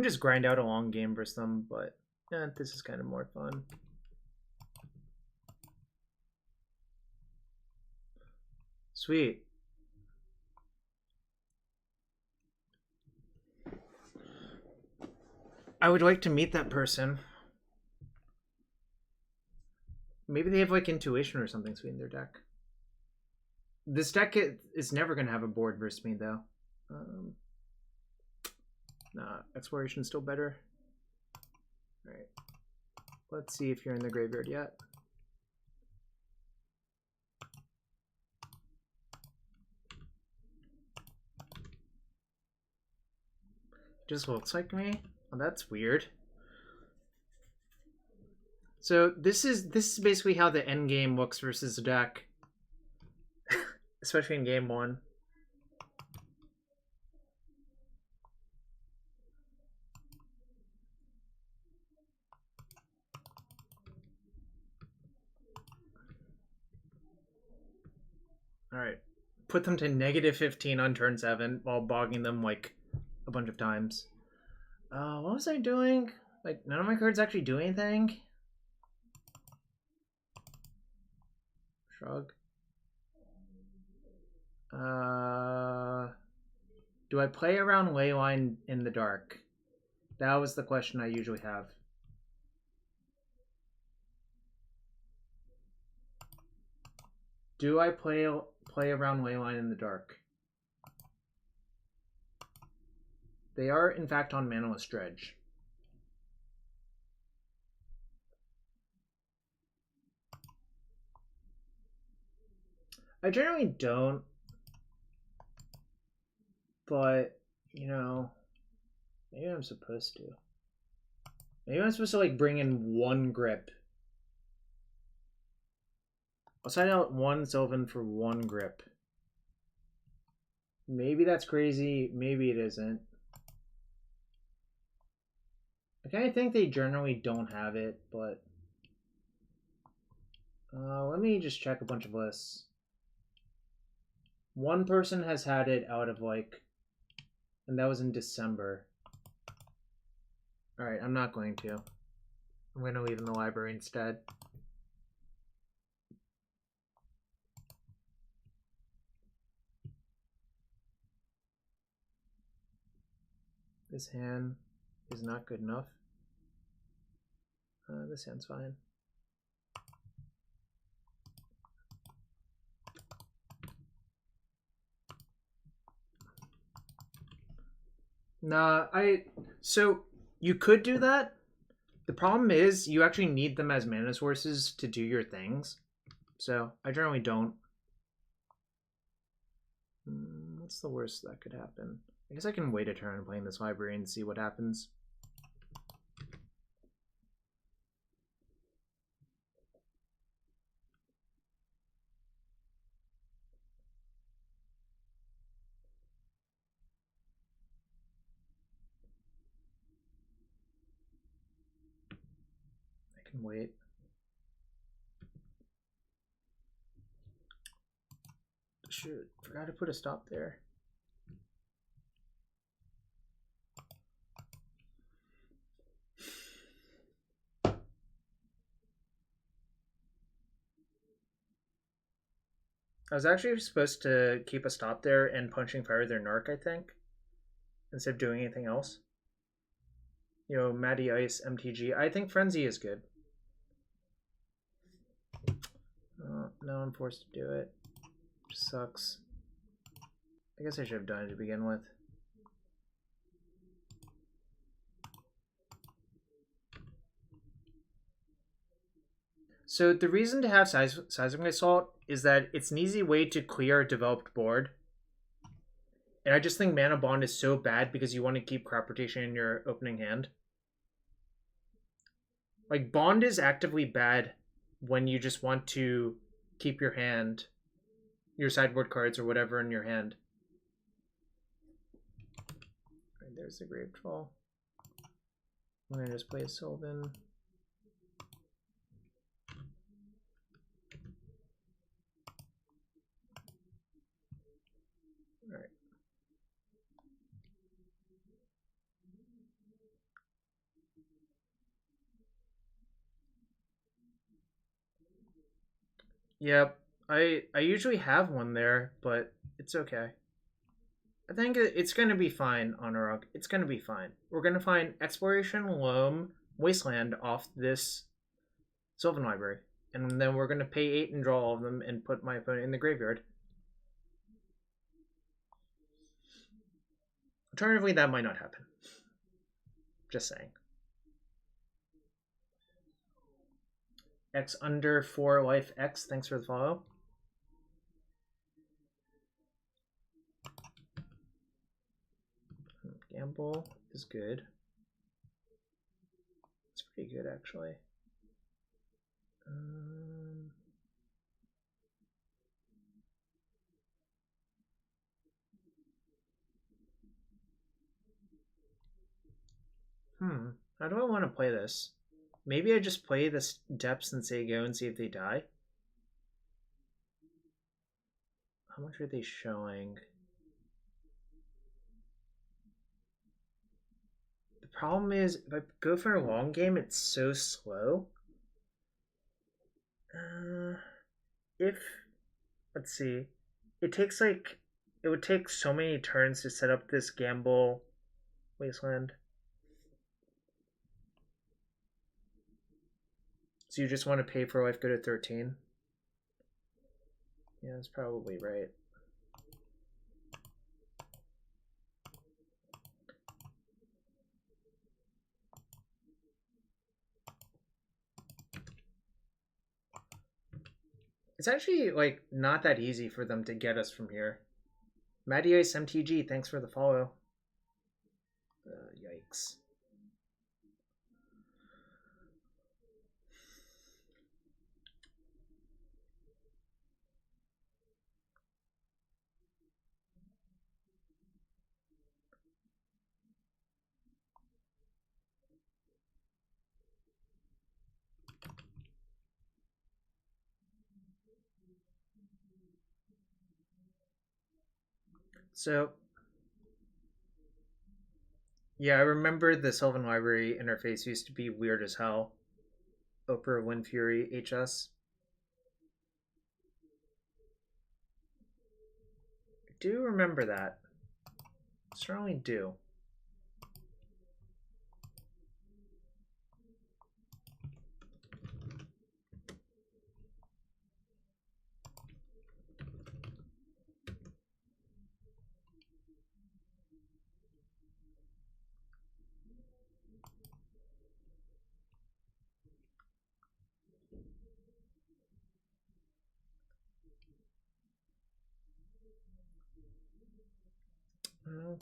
just grind out a long game versus them, but this is kind of more fun. Sweet. I would like to meet that person. Maybe they have like intuition or something sweet in their deck. This deck is never going to have a board versus me, though. Nah, Exploration's still better. Alright. Let's see if you're in the graveyard yet. Just looks like me? Oh, that's weird. So this is basically how the end game looks versus the deck. Especially in game 1. Alright. Put them to -15 on turn 7 while bogging them like a bunch of times. What was I doing? Like, none of my cards actually do anything? Shrug. Do I play around Leyline in the dark? That was the question I usually have. Do I play around Leyline in the dark? They are, in fact, on Manaless Dredge. I generally don't. But, you know, maybe I'm supposed to. Maybe I'm supposed to, like, bring in 1 grip. I'll side out 1 Sylvan for 1 grip. Maybe that's crazy. Maybe it isn't. I kind of think they generally don't have it, but... let me just check a bunch of lists. 1 person has had it out of, like... And that was in December. Alright, I'm not going to. I'm going to leave in the library instead. This hand is not good enough. This hand's fine. Nah, so you could do that. The problem is you actually need them as mana sources to do your things. So I generally don't. What's the worst that could happen? I guess I can wait a turn playing this library and see what happens. I can wait. Shoot, forgot to put a stop there. I was actually supposed to keep a stop there and punching fire their Narc, I think, instead of doing anything else. You know, Matty Ice, MTG. I think Frenzy is good. Now I'm forced to do it. Which sucks. I guess I should have done it to begin with. So the reason to have Seismic Assault is that it's an easy way to clear a developed board. And I just think Manabond is so bad because you want to keep crop rotation in your opening hand. Like, Bond is actively bad when you just want to keep your hand, your sideboard cards or whatever in your hand. Right, there's the Grave Troll. I'm going to just play a Sylvan. Alright. Yep, I usually have one there, but it's okay. I think it's going to be fine on Uruk. It's going to be fine. We're going to find Exploration, Loam, Wasteland off this Sylvan Library. And then we're going to pay 8 and draw all of them and put my opponent in the graveyard. Alternatively, that might not happen. Just saying. X under 4 life X, thanks for the follow. Gamble is good. It's pretty good, actually. How do I want to play this? Maybe I just play this Depths and say go and see if they die. How much are they showing? The problem is, if I go for a long game, it's so slow. Let's see. It would take so many turns to set up this Gamble Wasteland. So you just want to pay for life go to 13? Yeah, that's probably right. It's actually, like, not that easy for them to get us from here. Matty Ice MTG, thanks for the follow. Yikes. So, yeah, I remember the Sylvan Library interface used to be weird as hell. Oprah Windfury HS. I do remember that. Certainly do.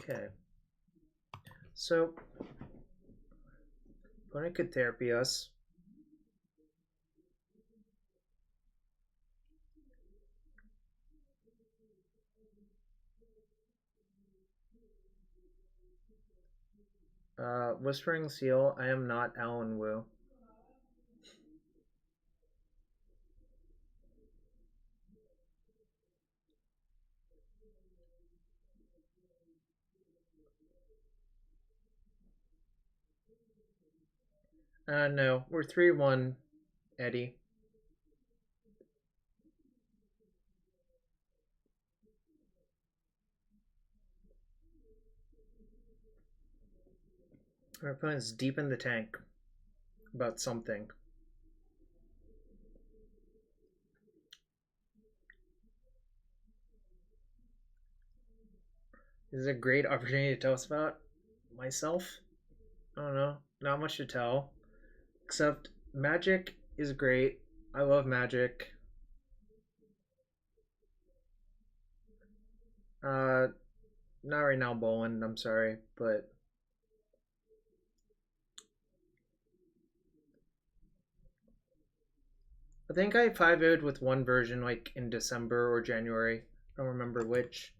Okay. So, opponent could therapy us. Whispering Seal, I am not Alan Wu. No, we're 3-1, Eddie. Our opponent's deep in the tank about something. This is a great opportunity to tell us about myself. I don't know, not much to tell. Except Magic is great. I love Magic. Not right now, Bolin. I'm sorry, but I think I 5-0'd with one version like in December or January. I don't remember which.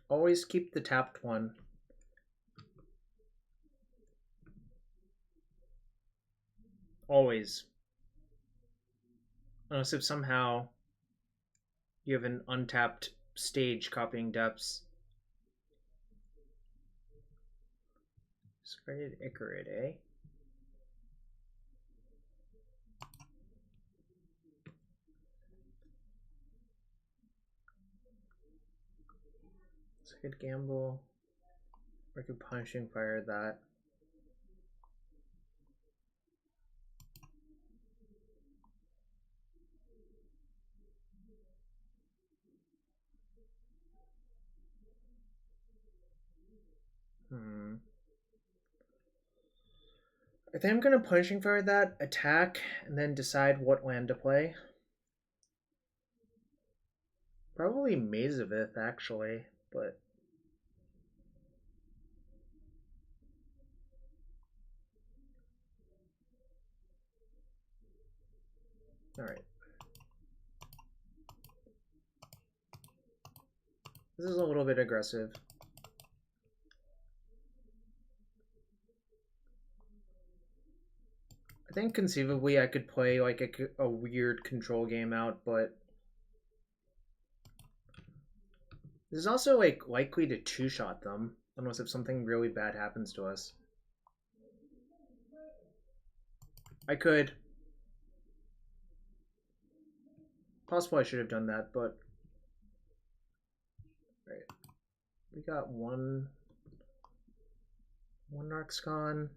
Always keep the tapped one. Always. Unless if somehow you have an untapped stage copying depths. Sprayed Icarid, eh? It's a good gamble. Or I could Punishing Fire that. I think I'm gonna Punishing Fire that, attack, and then decide what land to play. Probably Maze of Ith, actually, but alright. This is a little bit aggressive. I think conceivably I could play like a weird control game out, but this is also like likely to two-shot them, unless if something really bad happens to us. I could. Possible I should have done that, but right. We got one Narxcon.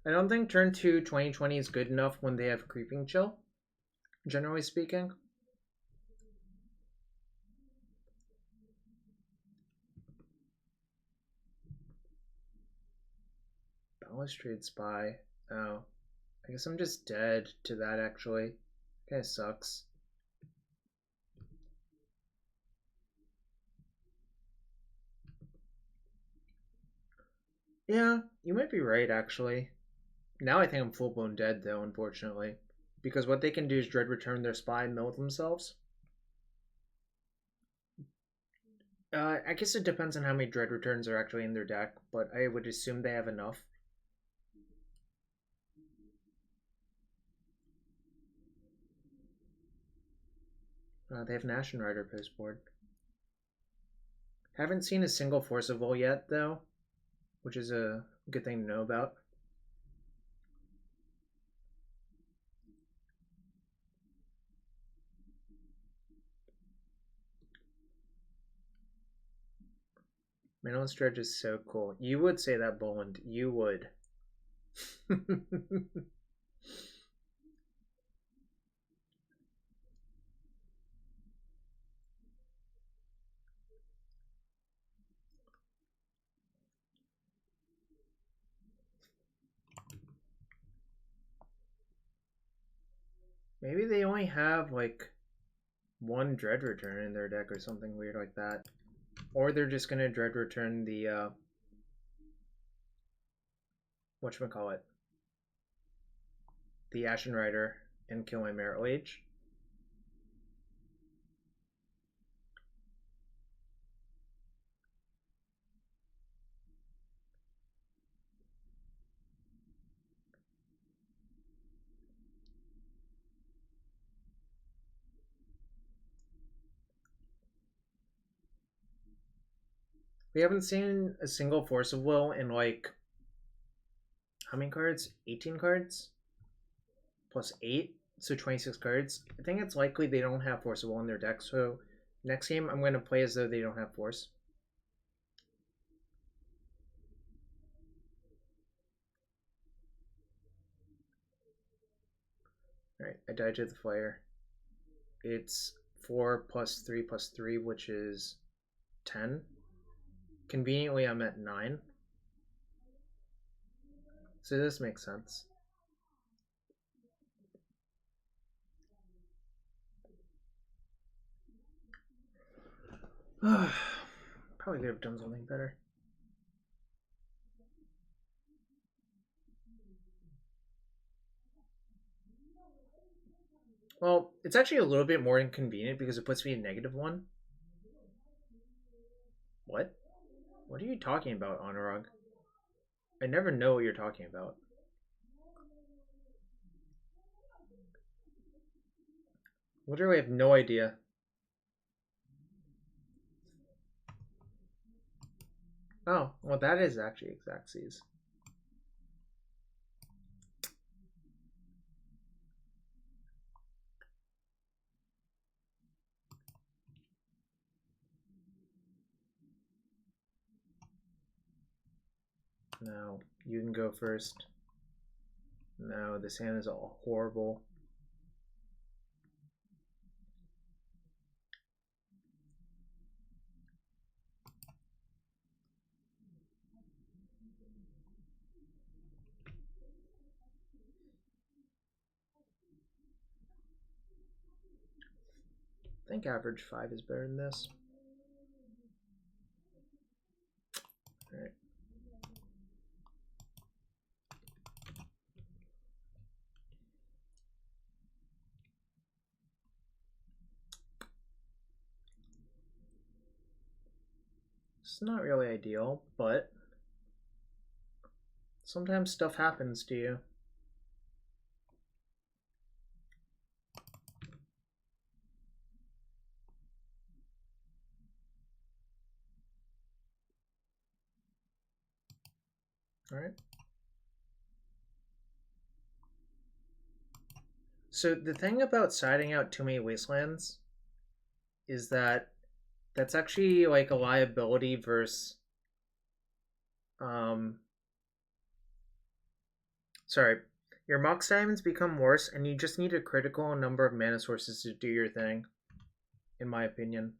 I don't think turn 2 2020 is good enough when they have Creeping Chill, generally speaking. Balustrade Spy. Oh. I guess I'm just dead to that, actually. Kinda sucks. Yeah, you might be right, actually. Now I think I'm full-blown dead, though, unfortunately. Because what they can do is Dread Return their Spy and mill themselves. I guess it depends on how many Dread Returns are actually in their deck, but I would assume they have enough. They have Ashen Rider postboard. Haven't seen a single Forcible yet, though, which is a good thing to know about. Manabond Dredge is so cool. You would say that, Boland. You would. Maybe they only have like one Dread Return in their deck or something weird like that. Or they're just gonna Dread Return the whatchamacallit? The Ashen Rider and kill my Merit Age. We haven't seen a single Force of Will in like how many cards? 18 cards? Plus 8, so 26 cards. I think it's likely they don't have Force of Will in their deck, so next game I'm going to play as though they don't have Force. Alright, I died to the Flare. It's 4 plus 3 plus 3, which is 10. Conveniently, I'm at 9. So this makes sense. Probably could have done something better. Well, it's actually a little bit more inconvenient because it puts me in -1. What? What are you talking about, Honorog? I never know what you're talking about. Literally have no idea. Oh, well that is actually exact C's. No, you can go first. No, this hand is all horrible. I think average 5 is better than this. Alright. It's not really ideal, but sometimes stuff happens to you. Alright. So the thing about siding out too many wastelands is that that's actually like a liability versus sorry. Your Mox Diamonds become worse and you just need a critical number of mana sources to do your thing, in my opinion.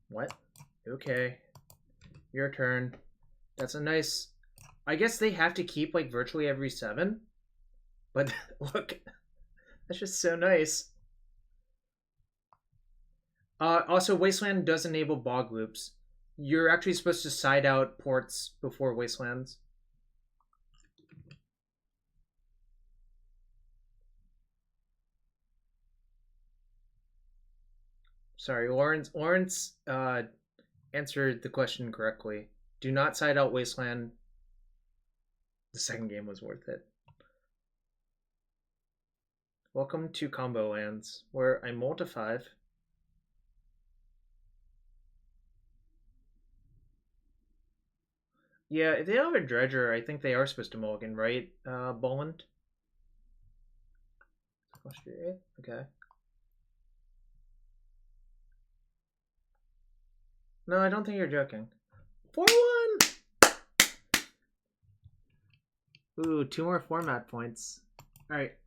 What? Okay. Your turn. That's a nice... I guess they have to keep like virtually every 7. But look, that's just so nice. Also, Wasteland does enable bog loops. You're actually supposed to side out ports before Wastelands. Sorry, Lawrence answered the question correctly. Do not side out Wasteland. The second game was worth it. Welcome to Combo Lands, where I mull to 5. Yeah, if they have a Dredger, I think they are supposed to mulligan, right, Boland? Okay. No, I don't think you're joking. 4-1! Ooh, 2 more format points. Alright.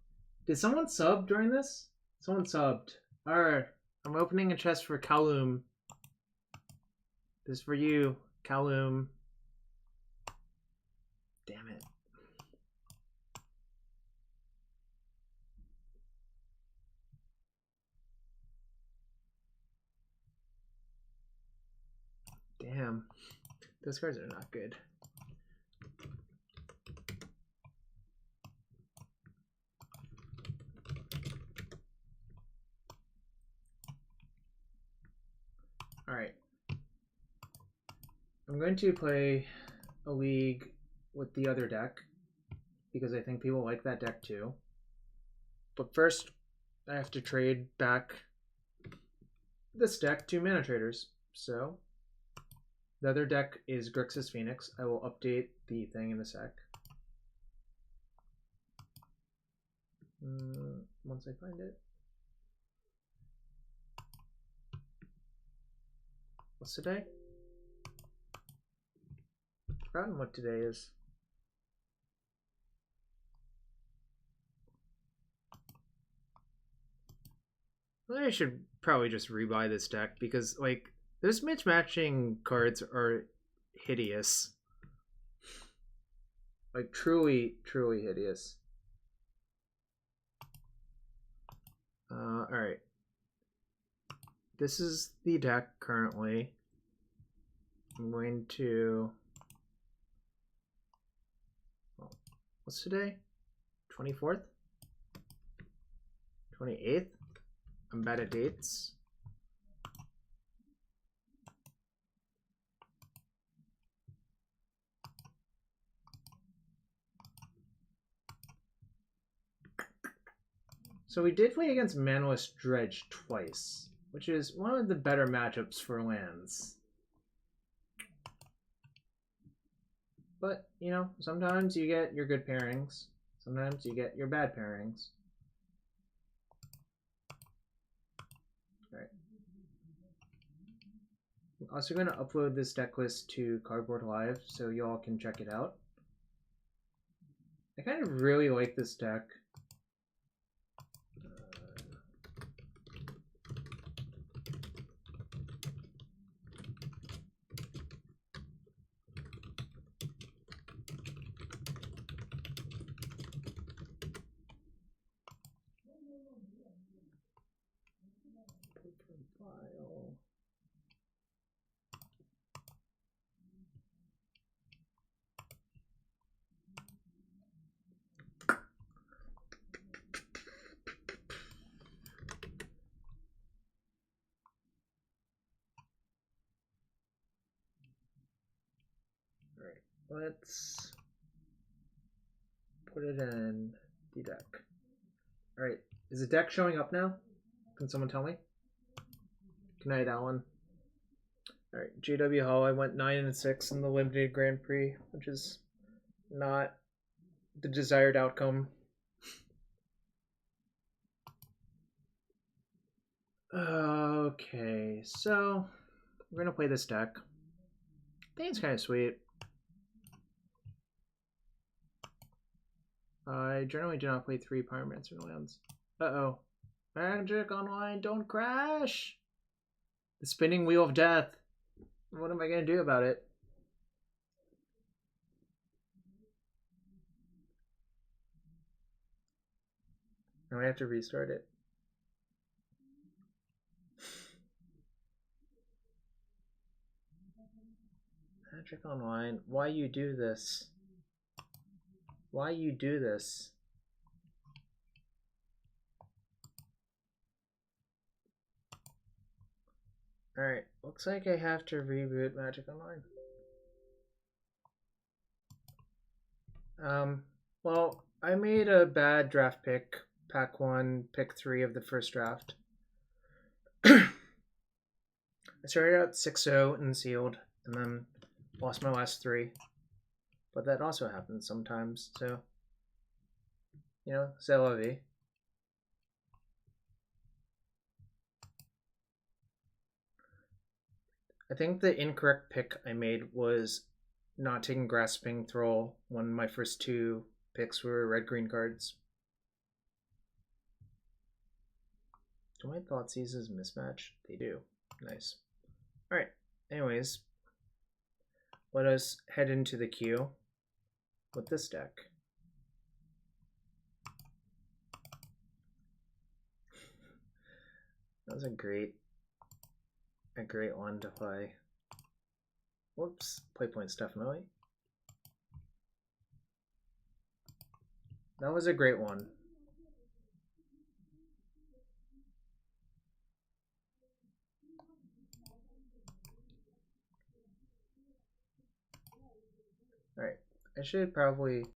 Did someone sub during this? Someone subbed. Alright. I'm opening a chest for Kaloum. This is for you, Kaloum. Damn it. Damn. Those cards are not good. Alright. I'm going to play a league with the other deck because I think people like that deck too. But first, I have to trade back this deck 2 mana traders. So the other deck is Grixis Phoenix. I will update the thing in a sec. Once I find it. What's today? Forgotten what today is. I should probably just rebuy this deck because, like, those mismatching cards are hideous. Like, truly, truly hideous. Alright. This is the deck currently. I'm going to... What's today? 24th? 28th? I'm bad at dates. So we did play against Manaless Dredge twice, which is one of the better matchups for lands. But, you know, sometimes you get your good pairings. Sometimes you get your bad pairings. Alright. I'm also going to upload this deck list to Cardboard Live so y'all can check it out. I kind of really like this deck. Let's put it in the deck. Alright, is the deck showing up now? Can someone tell me? Good night, Alan. Alright, JW Hall, I went 9-6 in the limited Grand Prix, which is not the desired outcome. Okay, so we're gonna play this deck. I think it's kind of sweet. I generally do not play 3 Pyromancer lands. Uh-oh. Magic Online, don't crash! The spinning wheel of death. What am I going to do about it? Now I have to restart it. Magic Online, why you do this? Why you do this? Alright, looks like I have to reboot Magic Online. Well, I made a bad draft pick. Pack 1, pick 3 of the first draft. I started out 6-0 and sealed, and then lost my last 3. But that also happens sometimes, so... You know, c'est la vie. I think the incorrect pick I made was not taking Grasping Thrall when my first 2 picks were red-green cards. Do my Thoughtseizes mismatch? They do. Nice. Alright, anyways. Let us head into the queue with this deck. That was a great one to play. Whoops, play points definitely. That was a great one. Alright, I should probably